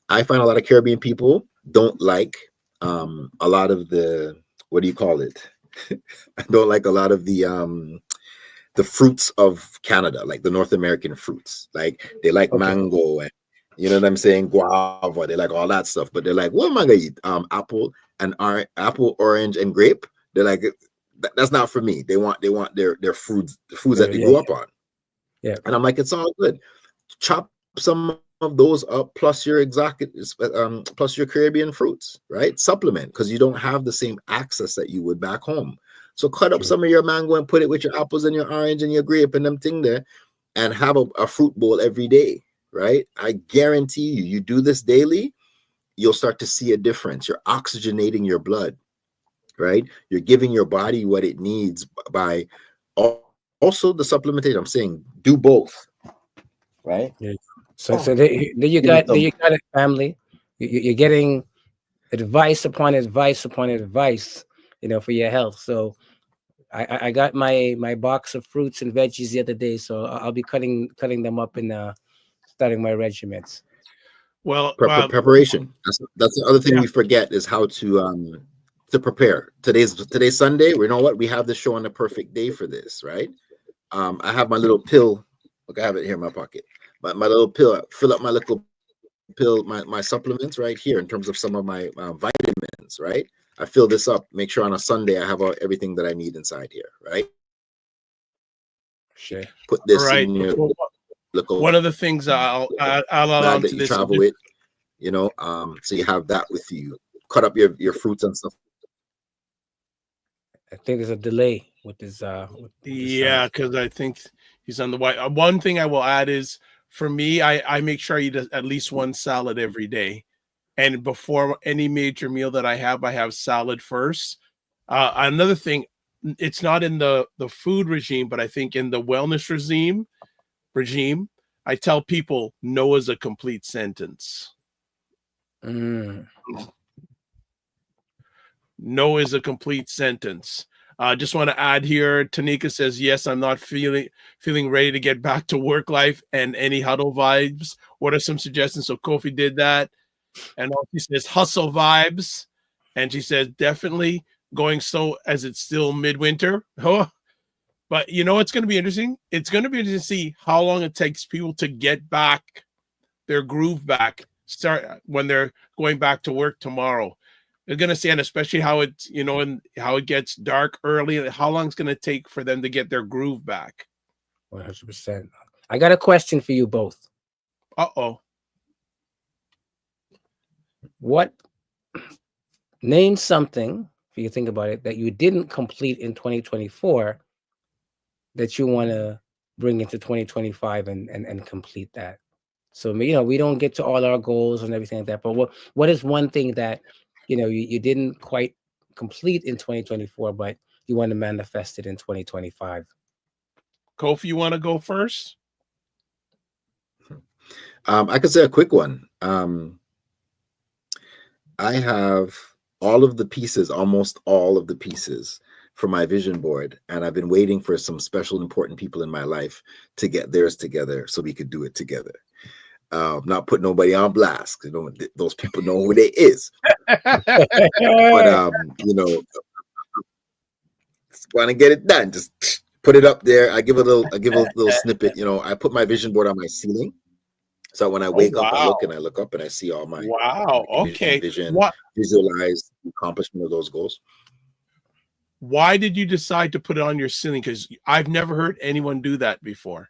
I find a lot of Caribbean people don't like a lot of the, what do you call it? I don't like a lot of the fruits of Canada, like the North American fruits. Like they like mango and, you know what I'm saying, guava. They like all that stuff, but they're like, what am I gonna eat? Apple, orange, and grape. They're like, that's not for me. They want their foods, the foods that they grew up on.
Yeah,
and I'm like, it's all good. Chop some of those up, plus your plus your Caribbean fruits, right? Supplement because you don't have the same access that you would back home. So cut up some of your mango and put it with your apples and your orange and your grape and them thing there, and have a fruit bowl every day, right? I guarantee you do this daily, you'll start to see a difference. You're oxygenating your blood, right? You're giving your body what it needs by also the supplementation. I'm saying do both, right?
yeah. So there you got it, family. You're getting advice upon advice upon advice, for your health. So I got my box of fruits and veggies the other day, so I'll be cutting them up and starting my regimens.
Well,
preparation. That's the other thing we forget is how to prepare. Today's Sunday. You know what? We have the show on the perfect day for this, right? I have my little pill. Look, I have it here in my pocket. My little pill. Fill up my little pill, my supplements right here in terms of some of my vitamins, right? I fill this up. Make sure on a Sunday I have everything that I need inside here, right?
Sure.
Put this in your
one of the things I'll add on to this.
Travel with, so you have that with you. Cut up your fruits and stuff.
I think there's a delay with this.
Because I think he's on the white. One thing I will add is, for me, I make sure I eat at least one salad every day. And before any major meal that I have salad first. Another thing, it's not in the food regime, but I think in the wellness regime, I tell people no is a complete sentence. No is a complete sentence. Just want to add here, Tanika says, yes, I'm not feeling ready to get back to work life and any huddle vibes. What are some suggestions? So Kofi did that. And she says hustle vibes. And she says definitely going slow as it's still midwinter. Oh, but it's going to be interesting. It's going to be interesting to see how long it takes people to get back their groove back, start when they're going back to work tomorrow? They're gonna say, and especially how it's, you know, and how it gets dark early. How long it's gonna take for them to get their groove back?
100%. I got a question for you both.
Uh-oh.
What, name something, if you think about it, that you didn't complete in 2024 that you want to bring into 2025 and complete that. So, you know, we don't get to all our goals and everything like that, but what is one thing that, you know, you didn't quite complete in 2024, but you want to manifest it in 2025?
Kofi, you want to go first?
I could say a quick one. I have all of the pieces, almost all of the pieces for my vision board, and I've been waiting for some special important people in my life to get theirs together so we could do it together. Not put nobody on blast, you know, those people know who they is. But you know, want to get it done, just put it up there. I give a little snippet. You know, I put my vision board on my ceiling, so when I wake up, I look up and I see all my
okay,
visualize the accomplishment of those goals.
Why did you decide to put it on your ceiling? Because I've never heard anyone do that before.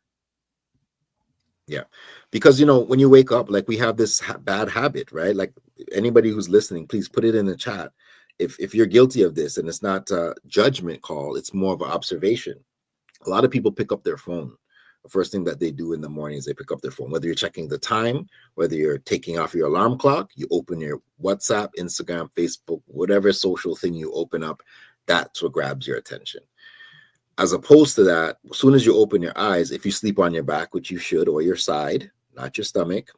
Yeah, because, you know, when you wake up, like we have this bad habit, right? Like anybody who's listening, please put it in the chat if you're guilty of this, and it's not a judgment call, it's more of an observation. A lot of people pick up their phone. The first thing that they do in the morning is they pick up their phone, whether you're checking the time, whether you're taking off your alarm clock, you open your WhatsApp, Instagram, Facebook, whatever social thing you open up, that's what grabs your attention. As opposed to that, as soon as you open your eyes, if you sleep on your back, which you should, or your side, not your stomach,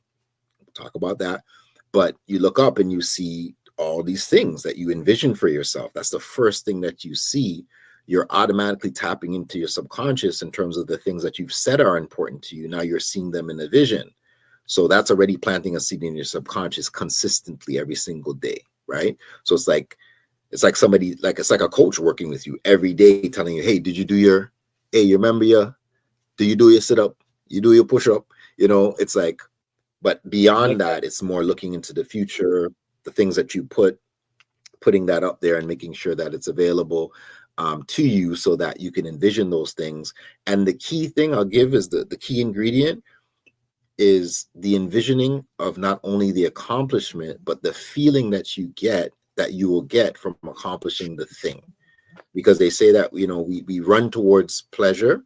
we'll talk about that, but you look up and you see all these things that you envision for yourself. That's the first thing that you see. You're automatically tapping into your subconscious in terms of the things that you've said are important to you. Now you're seeing them in a vision. So that's already planting a seed in your subconscious consistently every single day, right? So it's like somebody, like it's like a coach working with you every day, telling you, hey, did you do your, hey, you remember do you do your sit up? You do your push up? You know, it's like, but beyond that, it's more looking into the future, the things that you putting that up there and making sure that it's available to you so that you can envision those things. And the key thing I'll give is the key ingredient is the envisioning of not only the accomplishment, but the feeling that you will get from accomplishing the thing. Because they say that, you know, we run towards pleasure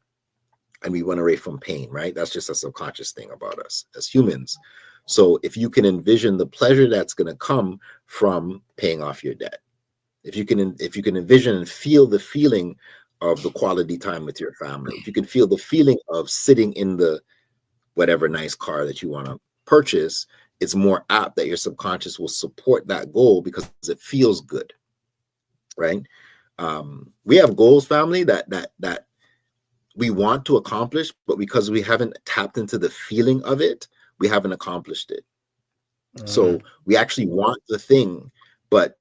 and we run away from pain, right? That's just a subconscious thing about us as humans. So if you can envision the pleasure that's going to come from paying off your debt, if you can envision and feel the feeling of the quality time with your family, if you can feel the feeling of sitting in the whatever nice car that you want to purchase, it's more apt that your subconscious will support that goal because it feels good, right? We have goals, family, that we want to accomplish, but because we haven't tapped into the feeling of it, we haven't accomplished it. So we actually want the thing, but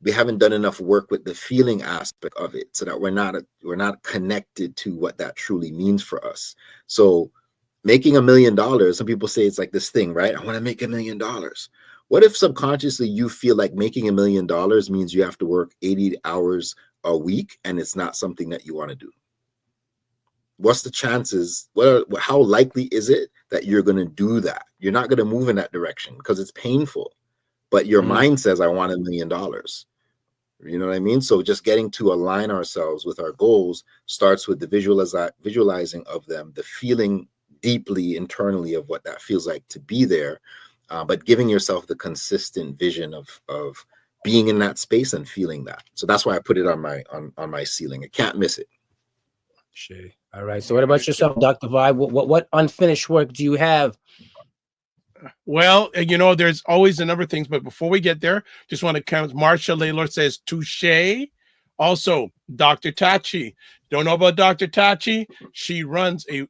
we haven't done enough work with the feeling aspect of it, so that we're not connected to what that truly means for us. So making $1 million, some people say it's like this thing, right? I want to make $1 million. What if subconsciously you feel like making $1 million means you have to work 80 hours a week and it's not something that you want to do? What's the chances? How likely is it that you're going to do that? You're not going to move in that direction because it's painful, but your mind says, I want $1 million. You know what I mean? So just getting to align ourselves with our goals starts with the visualizing of them, the feeling deeply internally of what that feels like to be there, but giving yourself the consistent vision of being in that space and feeling that. So that's why I put it on my ceiling. I can't miss it.
Sure. All right. So what about yourself, Dr. Vibe? What unfinished work do you have?
Well, you know, there's always a number of things, but before we get there, just want to count. Marsha Laylor says touche. Also, Dr. Tachi. Don't know about Dr. Tachi? She runs a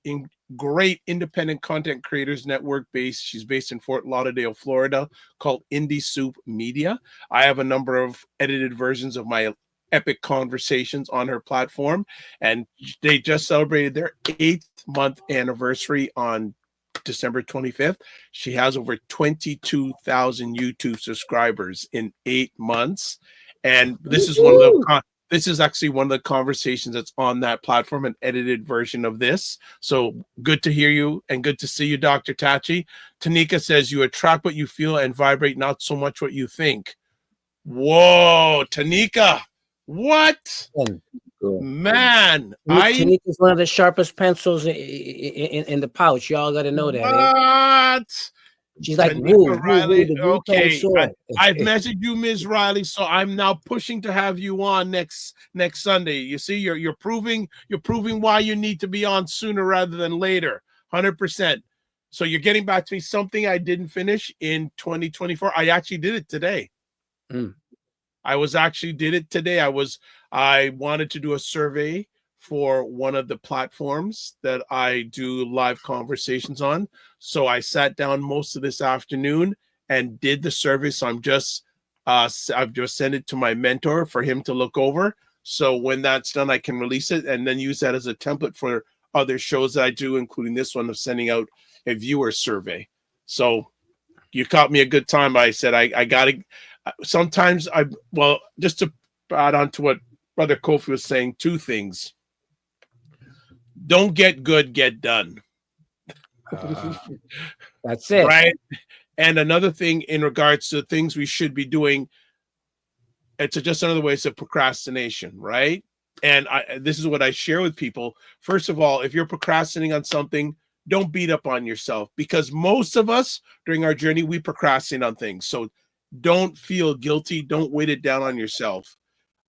great independent content creators network she's based in Fort Lauderdale, Florida, called Indie Soup Media. I have a number of edited versions of my epic conversations on her platform, and they just celebrated their 8th month anniversary on December 25th, she has over 22,000 YouTube subscribers in 8 months. And this is this is actually one of the conversations that's on that platform, an edited version of this. So good to hear you and good to see you, Dr. Tachi. Tanika says you attract what you feel and vibrate, not so much what you think. Whoa, Tanika. What?
Cool.
Man,
Tanika's one of the sharpest pencils in the pouch. Y'all got to know that.
What?
She's like,
Riley. Okay,
sword.
I've messaged you, Ms. Riley, so I'm now pushing to have you on next Sunday. You see, you're proving why you need to be on sooner rather than later. 100%. So you're getting back to me something I didn't finish in 2024. I actually did it today. I wanted to do a survey for one of the platforms that I do live conversations on. So I sat down most of this afternoon and did the survey. So I've just sent it to my mentor for him to look over. So when that's done, I can release it and then use that as a template for other shows that I do, including this one of sending out a viewer survey. So you caught me a good time. I said, I got to, sometimes just to add on to what Brother Kofi was saying, two things. Don't get good, get done.
That's it.
Right? And another thing in regards to things we should be doing, it's just another way of procrastination, right? And this is what I share with people. First of all, if you're procrastinating on something, don't beat up on yourself, because most of us during our journey, we procrastinate on things. So don't feel guilty. Don't weight it down on yourself.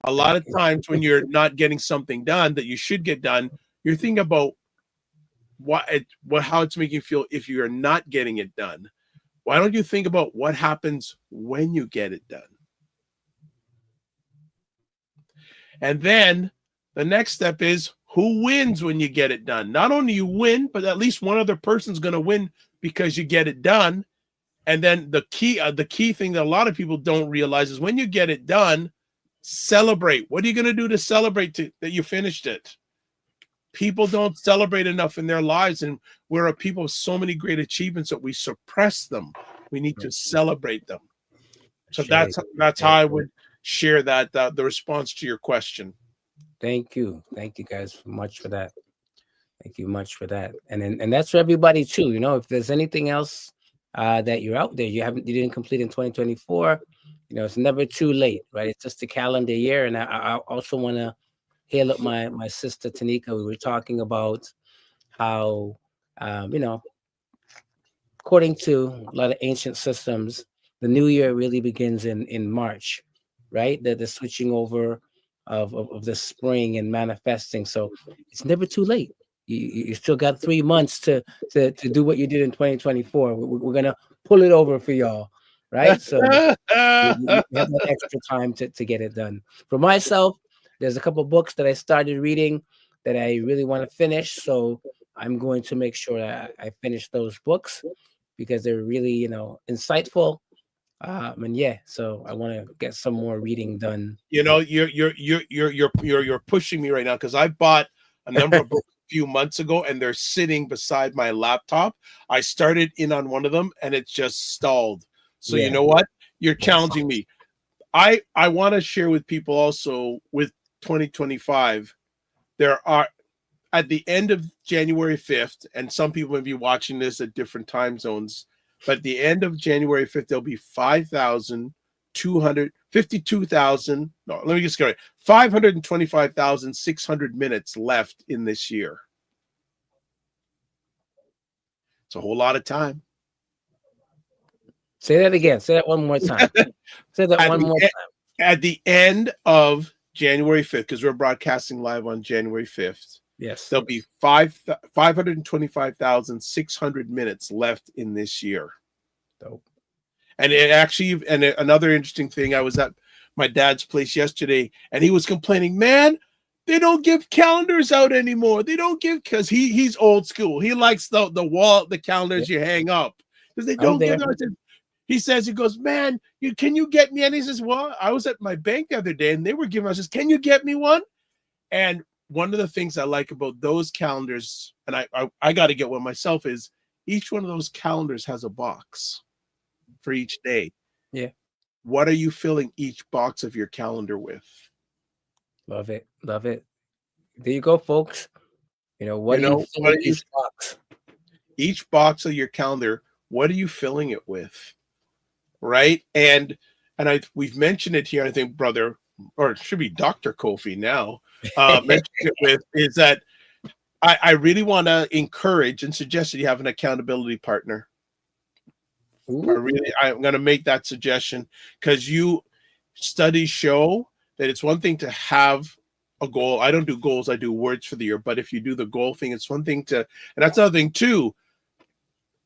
A lot of times when you're not getting something done that you should get done, you're thinking about how it's making you feel if you're not getting it done. Why don't you think about what happens when you get it done? And then the next step is, who wins when you get it done? Not only you win, but at least one other person's going to win because you get it done. And then the key thing that a lot of people don't realize is when you get it done, celebrate. What are you going to do to celebrate that you finished it? People don't celebrate enough in their lives, and we're a people of so many great achievements that we suppress them. We need to celebrate them. So that's how I would share that the response to your question.
Thank you guys much for that. Thank you much for that. And that's for everybody too. You know, if there's anything else that you're out there, you didn't complete in 2024, you know, it's never too late, right? It's just a calendar year. And I also want to hail up my sister Tanika. We were talking about how you know, according to a lot of ancient systems, the new year really begins in March, right? The switching over of the spring and manifesting. So it's never too late. You still got 3 months to do what you did in 2024. We're gonna pull it over for y'all, right? So you have that extra time to get it done. For myself, there's a couple of books that I started reading that I really want to finish. So I'm going to make sure that I finish those books because they're really, you know, insightful. And yeah, so I want to get some more reading done.
You know, you're pushing me right now, because I bought a number of books a few months ago and they're sitting beside my laptop. I started in on one of them and it just stalled. So You know what? You're challenging me. I want to share with people also with 2025. There are, at the end of January 5th, and some people may be watching this at different time zones, but at the end of January 5th, there'll be 525,600 minutes left in this year. It's a whole lot of time.
Say that again. Say that one more time. Say that one more time.
At the end of January 5th, because we're broadcasting live on January 5th.
Yes.
There'll be 525,600 minutes left in this year.
Dope.
And it actually, and another interesting thing, I was at my dad's place yesterday and he was complaining, man, they don't give calendars out anymore. They don't give, because he's old school. He likes the calendars you hang up. Because they don't give out. He says, he goes, man, can you get me? And he says, well, I was at my bank the other day and they were giving us, can you get me one? And one of the things I like about those calendars, and I got to get one myself, is each one of those calendars has a box for each day.
Yeah.
What are you filling each box of your calendar with?
Love it. Love it. There you go, folks. You know, what
You
do you
know,
fill
what are you,
each box?
each box of your calendar, what are you filling it with? Right? And we've mentioned it here, I think, brother, or it should be Dr. Kofi now, mentioned it with, is that I really want to encourage and suggest that you have an accountability partner. I'm going to make that suggestion, because studies show that it's one thing to have a goal. I don't do goals, I do words for the year. But if you do the goal thing, it's one thing to, and that's another thing too.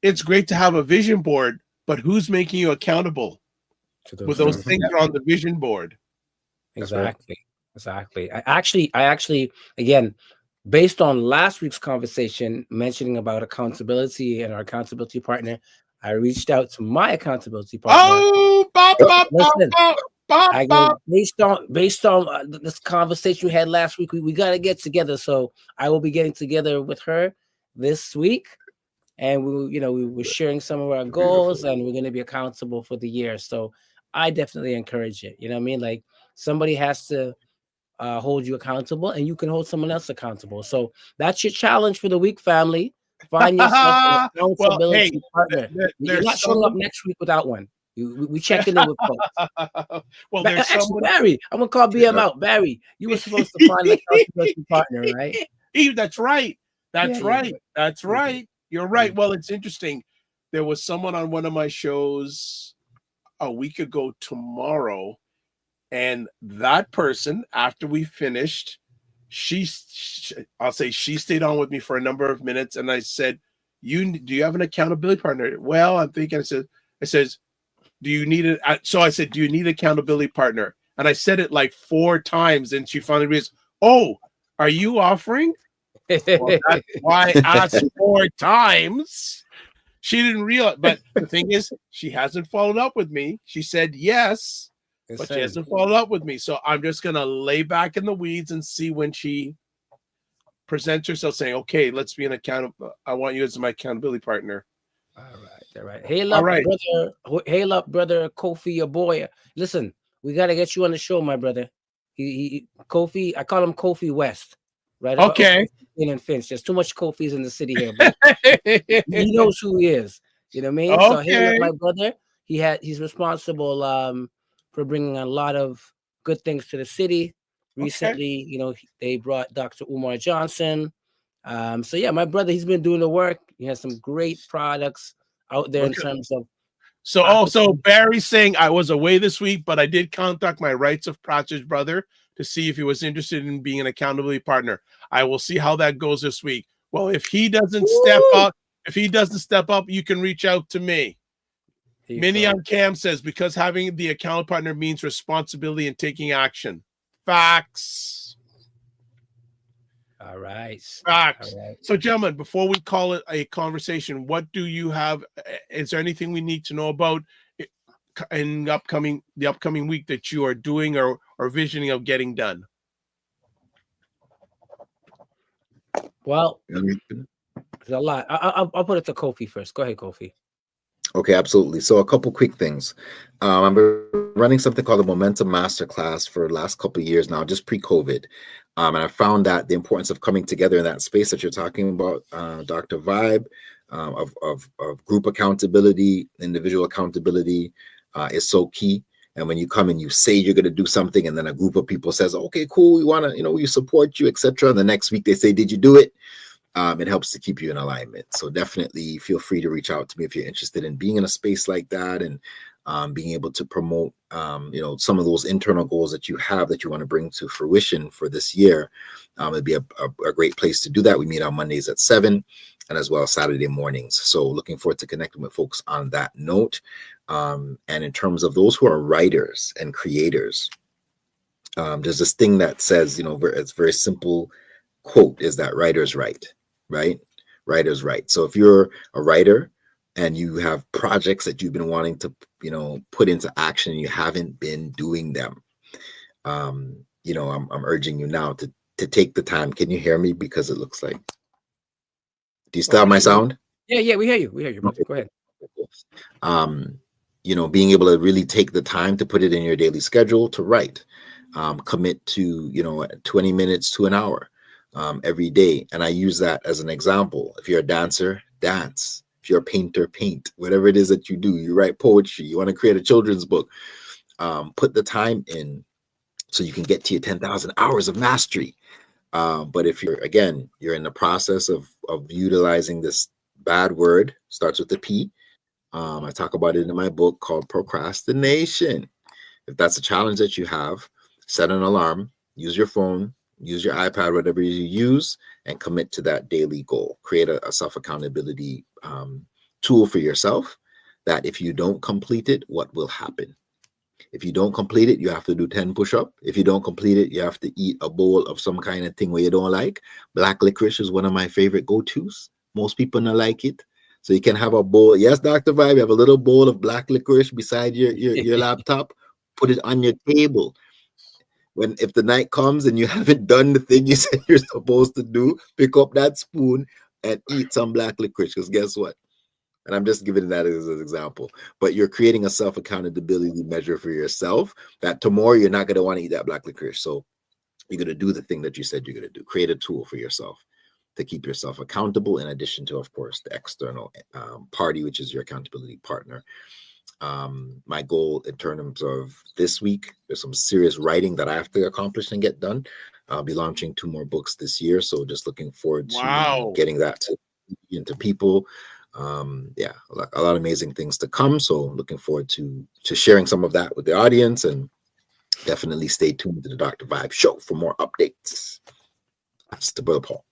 It's great to have a vision board, but who's making you accountable with those things are on the vision board?
Exactly. Exactly. I actually, again, based on last week's conversation mentioning about accountability and our accountability partner, I reached out to my accountability partner.
Oh,
listen, based on this conversation we had last week, we got to get together. So I will be getting together with her this week, and we were sharing some of our goals, and we're going to be accountable for the year. So I definitely encourage it. You know what I mean? Like, somebody has to hold you accountable, and you can hold someone else accountable. So that's your challenge for the week, family. Find yourself an accountability partner. You're not showing up next week without one. We checking in with folks.
Well, there's
actually, Barry, I'm gonna call BM out. Barry, you were supposed to find an accountability partner, right?
That's right. That's right. That's right. You're right. Well, it's interesting. There was someone on one of my shows a week ago tomorrow, and that person, after we finished, I'll say she stayed on with me for a number of minutes, and I said, do you have an accountability partner? Well, I'm thinking, I says, do you need it? So I said, do you need an accountability partner? And I said it like 4 times, and she finally realized, oh, are you offering? Well, that's why I asked 4 times. She didn't realize, but the thing is, she hasn't followed up with me. She said yes, but she hasn't followed up with me. So I'm just gonna lay back in the weeds and see when she presents herself, saying, "Okay, let's be an accountable. I want you as my accountability partner."
All right. Hail up, brother. Hail up, brother Kofi, your boy. Listen, we gotta get you on the show, my brother. Kofi, I call him Kofi West. Right.
Okay.
And Finch. There's too much Kofis in the city here, but he knows who he is. You know what I mean?
Okay.
So hail up, my brother. He's responsible for bringing a lot of good things to the city. Recently, they brought Dr. Umar Johnson. So yeah, my brother, he's been doing the work. He has some great products out there in terms of.
So Barry's saying I was away this week, but I did contact my rites of passage brother to see if he was interested in being an accountability partner. I will see how that goes this week. Well, if he doesn't step up, you can reach out to me. Minnie on Cam says, because having the account partner means responsibility and taking action. Facts.
All right.
Facts. All right. So, gentlemen, before we call it a conversation, what do you have? Is there anything we need to know about in the upcoming week that you are doing or visioning of getting done?
Well, there's a lot. I'll put it to Kofi first. Go ahead, Kofi.
Okay, absolutely. So a couple quick things. I'm running something called a Momentum Masterclass for the last couple of years now, just pre-COVID. And I found that the importance of coming together in that space that you're talking about, Dr. Vibe, of group accountability, individual accountability is so key. And when you come and you say you're going to do something, and then a group of people says, okay, cool, we want to, we support you, etc. And the next week they say, did you do it? It helps to keep you in alignment. So definitely feel free to reach out to me if you're interested in being in a space like that and being able to promote, some of those internal goals that you have that you want to bring to fruition for this year. It'd be a great place to do that. We meet on Mondays at 7 and as well as Saturday mornings. So looking forward to connecting with folks on that note. And in terms of those who are writers and creators, there's this thing that says, it's very simple quote is that writers write. Right? Writers write. So if you're a writer and you have projects that you've been wanting to, put into action and you haven't been doing them, I'm urging you now to take the time. Can you hear me? Because it looks like, do you still have my sound?
Yeah, we hear you. We hear you, brother. Go ahead.
Being able to really take the time to put it in your daily schedule to write, commit to 20 minutes to an hour every day. And I use that as an example. If you're a dancer, dance. If you're a painter, paint. Whatever it is that you do, you write poetry, you want to create a children's book, put the time in so you can get to your 10,000 hours of mastery. But if you're in the process of utilizing this bad word, starts with the P. I talk about it in my book called Procrastination. If that's a challenge that you have, set an alarm, use your phone, use your iPad, whatever you use, and commit to that daily goal. Create a self-accountability tool for yourself that if you don't complete it, what will happen? If you don't complete it, you have to do 10 push-ups. If you don't complete it, you have to eat a bowl of some kind of thing where you don't like. Black licorice is one of my favorite go-tos. Most people don't like it. So you can have a bowl. Yes, Dr. Vibe, you have a little bowl of black licorice beside your laptop. Put it on your table. If the night comes and you haven't done the thing you said you're supposed to do, pick up that spoon and eat some black licorice. Because guess what? And I'm just giving that as an example. But you're creating a self-accountability measure for yourself that tomorrow you're not going to want to eat that black licorice. So you're going to do the thing that you said you're going to do. Create a tool for yourself to keep yourself accountable, in addition to, of course, the external party, which is your accountability partner. My goal in terms of this week, there's some serious writing that I have to accomplish and get done. I'll be launching 2 more books this year. So just looking forward to getting that into people. A lot of amazing things to come. So looking forward to sharing some of that with the audience, and definitely stay tuned to the Dr. Vibe Show for more updates. That's the brother Paul.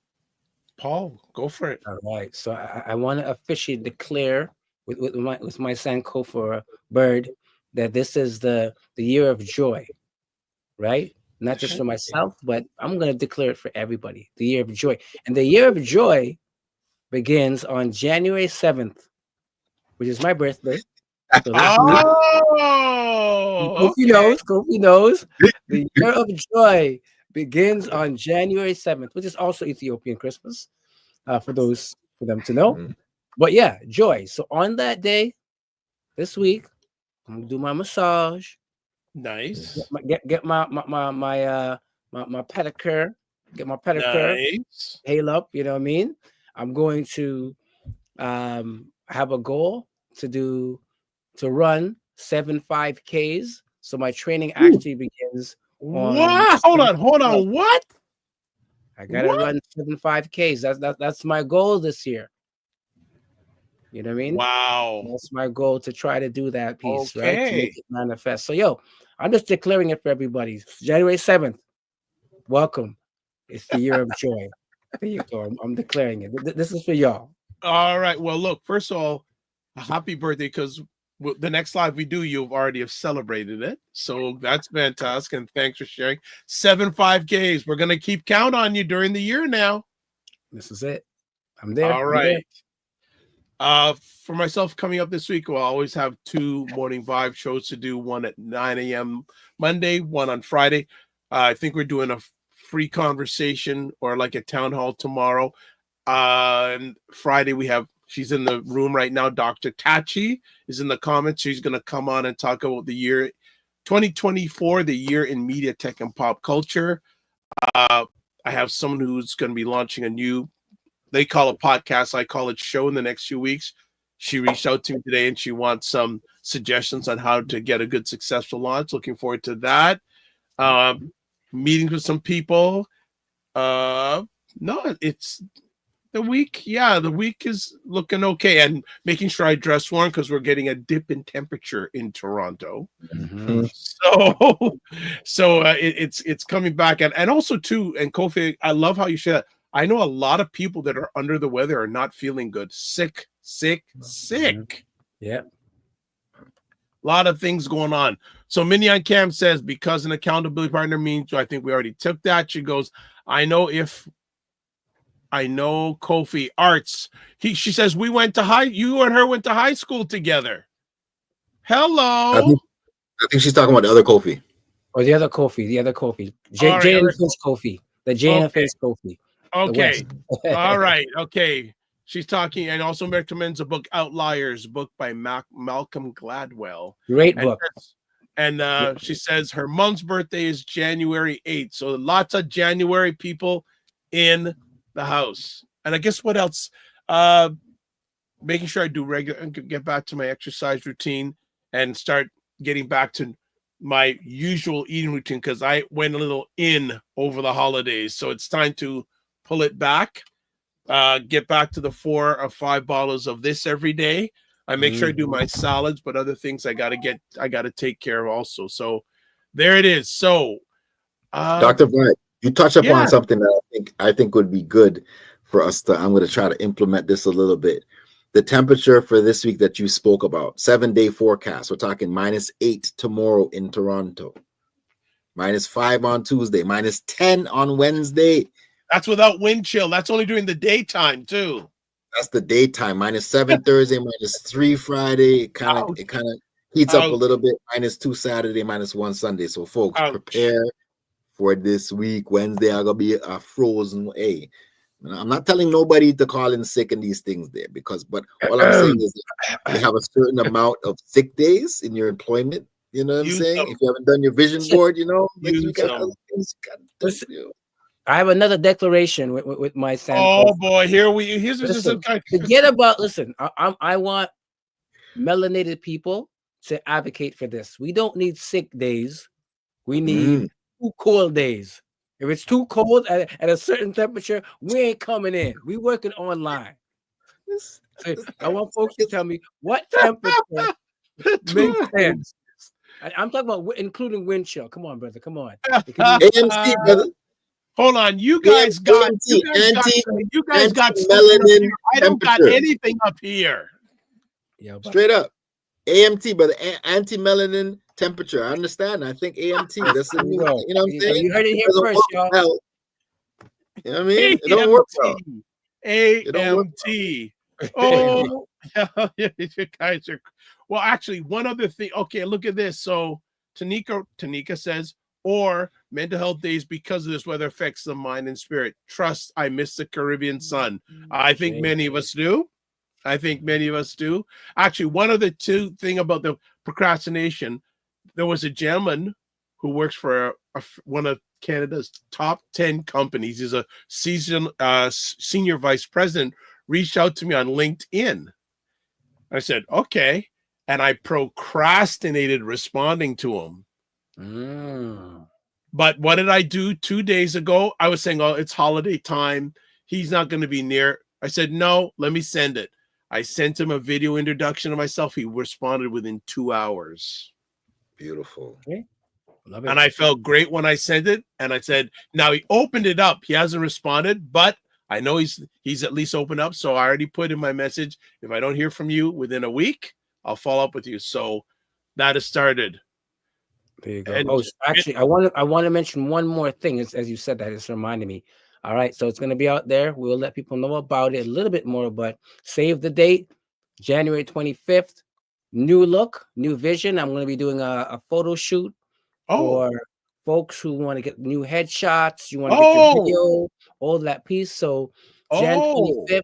Paul, go for it.
All right. So I want to officially declare with my Sankofa bird that this is the year of joy, right? Not just for myself, but I'm going to declare it for everybody. The year of joy. And the year of joy begins on January 7th, which is my birthday. So Kofi knows. The year of joy begins on January 7th, which is also Ethiopian Christmas, for them to know. But yeah, joy. So on that day, this week, I'm gonna do my massage.
Nice.
Get my pedicure. Get my pedicure.
Nice.
Hail up. You know what I mean? I'm going to have a goal to run 7 5Ks. So my training actually begins on.
Wow! Hold on. What?
I gotta run 7 5Ks. That's my goal this year. You know what I mean?
Wow.
That's my goal, to try to do that piece, right? To make it manifest. So I'm just declaring it for everybody. January 7th. Welcome. It's the year of joy. There you go. I'm declaring it. This is for y'all.
All right. Well, look, first of all, a happy birthday, because the next live we do, you've already have celebrated it. So that's fantastic. And thanks for sharing. 7 5Ks. We're going to keep count on you during the year now.
This is it. I'm there.
All right. For myself, coming up this week, we'll always have 2 morning vibe shows to do. One at 9 a.m. Monday, one on Friday. I think we're doing a free conversation or like a town hall tomorrow. And Friday she's in the room right now. Dr. Tachi is in the comments. She's going to come on and talk about the year 2024, the year in media, tech, and pop culture. I have someone who's going to be launching a new, they call it podcast, I call it show, in the next few weeks. She reached out to me today and she wants some suggestions on how to get a good, successful launch. Looking forward to that. Meetings with some people. It's the week. Yeah, the week is looking okay, and making sure I dress warm because we're getting a dip in temperature in Toronto.
Mm-hmm.
So it's coming back, and also too. And Kofi, I love how you share that. I know a lot of people that are under the weather are not feeling good, sick.
Yeah.
A lot of things going on. So Mignon Cam says, because an accountability partner means, I think we already took that. She goes, I know Kofi Arts. She says, you and her went to high school together. Hello.
I think she's talking about the other Kofi.
Or the other Kofi. Jane and Finch Kofi. The Jane and Finch Kofi.
Okay. All right. Okay. She's talking and also recommends a book, Outliers, book by Malcolm Gladwell.
Great
And
book.
she says her mom's birthday is January 8th. So lots of January people in the house. And I guess what else? Making sure I do regular and get back to my exercise routine and start getting back to my usual eating routine, because I went a little in over the holidays. So it's time to pull it back, get back to the 4 or 5 bottles of this every day. I make sure I do my salads, but other things I got to take care of also. So there it is. So
Dr. Vibe, you touched upon something that I think would be good for us to, I'm going to try to implement this a little bit. The temperature for this week that you spoke about, 7-day forecast. We're talking -8 tomorrow in Toronto, -5 on Tuesday, -10 on Wednesday.
That's without wind chill. That's only during the daytime too.
That's the daytime. -7 Thursday, -3 Friday. It kind of heats up a little bit. -2 Saturday, -1 Sunday. So folks, prepare for this week. Wednesday, I'm gonna be a frozen. Hey, I'm not telling nobody to call in sick and these things there, but all I'm saying is that you have a certain amount of sick days in your employment. You know what I'm saying? If you haven't done your vision board, you got other things you got to do.
I have another declaration with my Sam.
Oh boy, here's
listen, forget about. Listen, I want melanated people to advocate for this. We don't need sick days. We need too cold days. If it's too cold at a certain temperature, we ain't coming in. We working online. So I want folks to tell me what temperature makes sense. I'm talking about including wind chill. Come on, brother. Come on.
AMC, brother.
Hold on, you guys got
melanin.
I don't got anything up here.
Yeah,
straight up, AMT, brother. Anti-melanin temperature. I understand. I think AMT. That's the new. You know what I'm saying?
You heard it here first, y'all.
You know what I mean? It don't work well.
AMT. Oh, you guys are. Well, actually, one other thing. Okay, look at this. So Tanika says, or mental health days because of this weather affects the mind and spirit. Trust, I miss the Caribbean sun. I think many of us do. Actually, one of the two thing about the procrastination, there was a gentleman who works for one of Canada's top 10 companies. He's a senior vice president, reached out to me on LinkedIn. I said, okay. And I procrastinated responding to him. But what did I do 2 days ago? I was saying, oh, it's holiday time. He's not going to be near. I said, no, let me send it. I sent him a video introduction of myself. He responded within 2 hours.
Beautiful.
Okay. Love it.
And I felt great when I sent it. And I said, now he opened it up. He hasn't responded, but I know he's at least opened up. So I already put in my message. If I don't hear from you within a week, I'll follow up with you. So that has started.
There you go. Actually, I want to mention one more thing. As you said that, it's reminding me. All right, so it's going to be out there. We'll let people know about it a little bit more, but save the date, January 25th. New look, new vision. I'm going to be doing a photo shoot for folks who want to get new headshots. You want to get your video, all that piece. So Jan 25th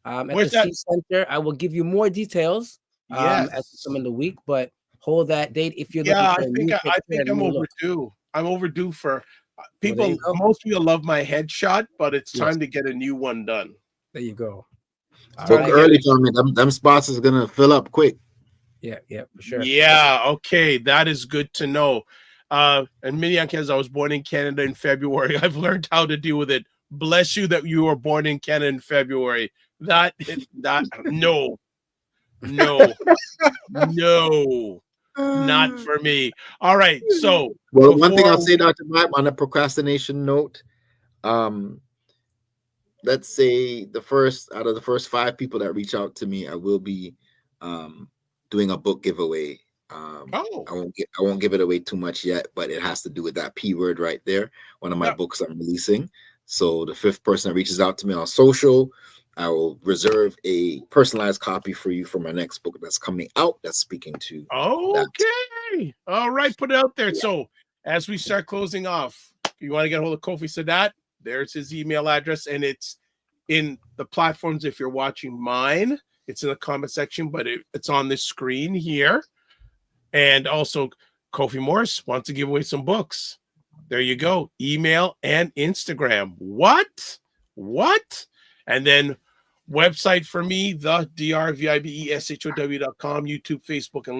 at the C Center. I will give you more details as some in the week, but hold that date if you're looking for
I think I'm overdue. Look. I'm overdue for people. Most people love my headshot, but it's time to get a new one done.
There you go.
Book early, them spots is gonna fill up quick.
Yeah, for sure.
Yeah, okay, that is good to know. And Minneapolis, I was born in Canada in February. I've learned how to deal with it. Bless you that you were born in Canada in February. No. Not for me. All right. So,
one thing I'll say, Dr. Mike, on a procrastination note, let's say out of the first 5 people that reach out to me, I will be doing a book giveaway. I won't give it away too much yet, but it has to do with that P word right there. One of my books I'm releasing. So the 5th person that reaches out to me on social, I will reserve a personalized copy for you for my next book that's coming out. That's speaking to.
Okay. All right. Put it out there. Yeah. So as we start closing off, you want to get a hold of Kofi Sadat, there's his email address, and it's in the platforms. If you're watching mine, it's in the comment section, but it's on this screen here. And also, Kofi Morris wants to give away some books. There you go. Email and Instagram. What? And then website for me, the drvibeshow.com, YouTube, Facebook, and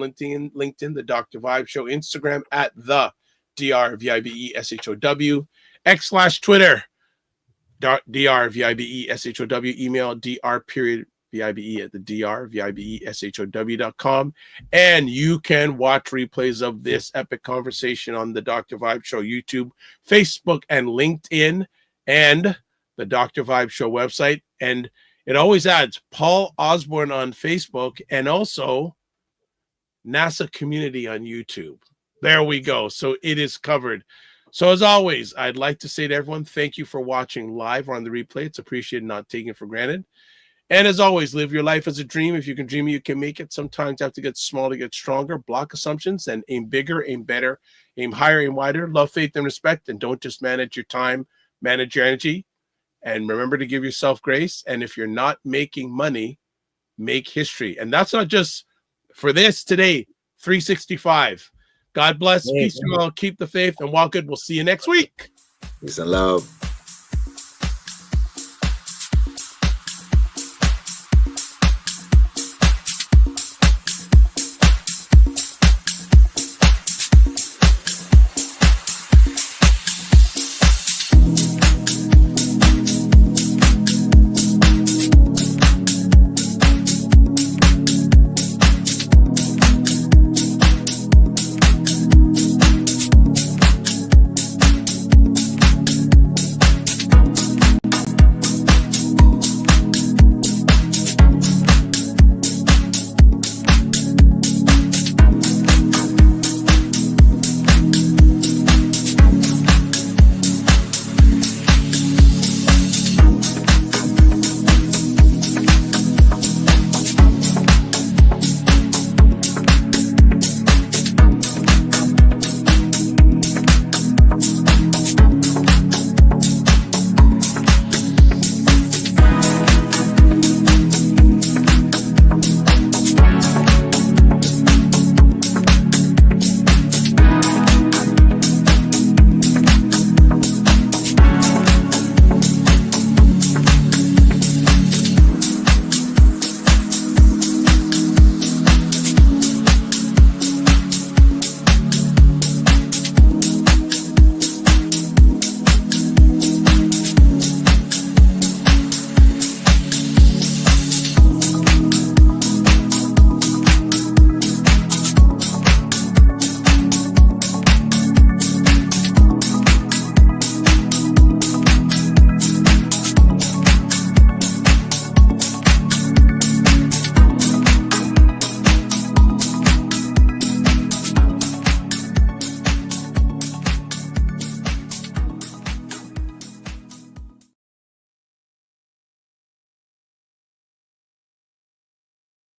LinkedIn, the Dr. Vibe Show, Instagram at the drvibeshow, X/Twitter, drvibeshow, email dr.vibe at the drvibeshow.com. And you can watch replays of this epic conversation on the Dr. Vibe Show YouTube, Facebook, and LinkedIn, and the Dr. Vibe Show website. And it always adds Paul Osbourne on Facebook and also NASA Community on YouTube. There we go. So it is covered. So as always, I'd like to say to everyone, thank you for watching live or on the replay. It's appreciated, not taken for granted. And as always, live your life as a dream. If you can dream it, you can make it. Sometimes you have to get small to get stronger. Block assumptions and aim bigger, aim better, aim higher, aim wider. Love, faith, and respect. And don't just manage your time, manage your energy. And remember to give yourself grace. And if you're not making money, make history. And that's not just for this today, 365. God bless. Peace to you all. Keep the faith and walk good. We'll see you next week.
Peace and love.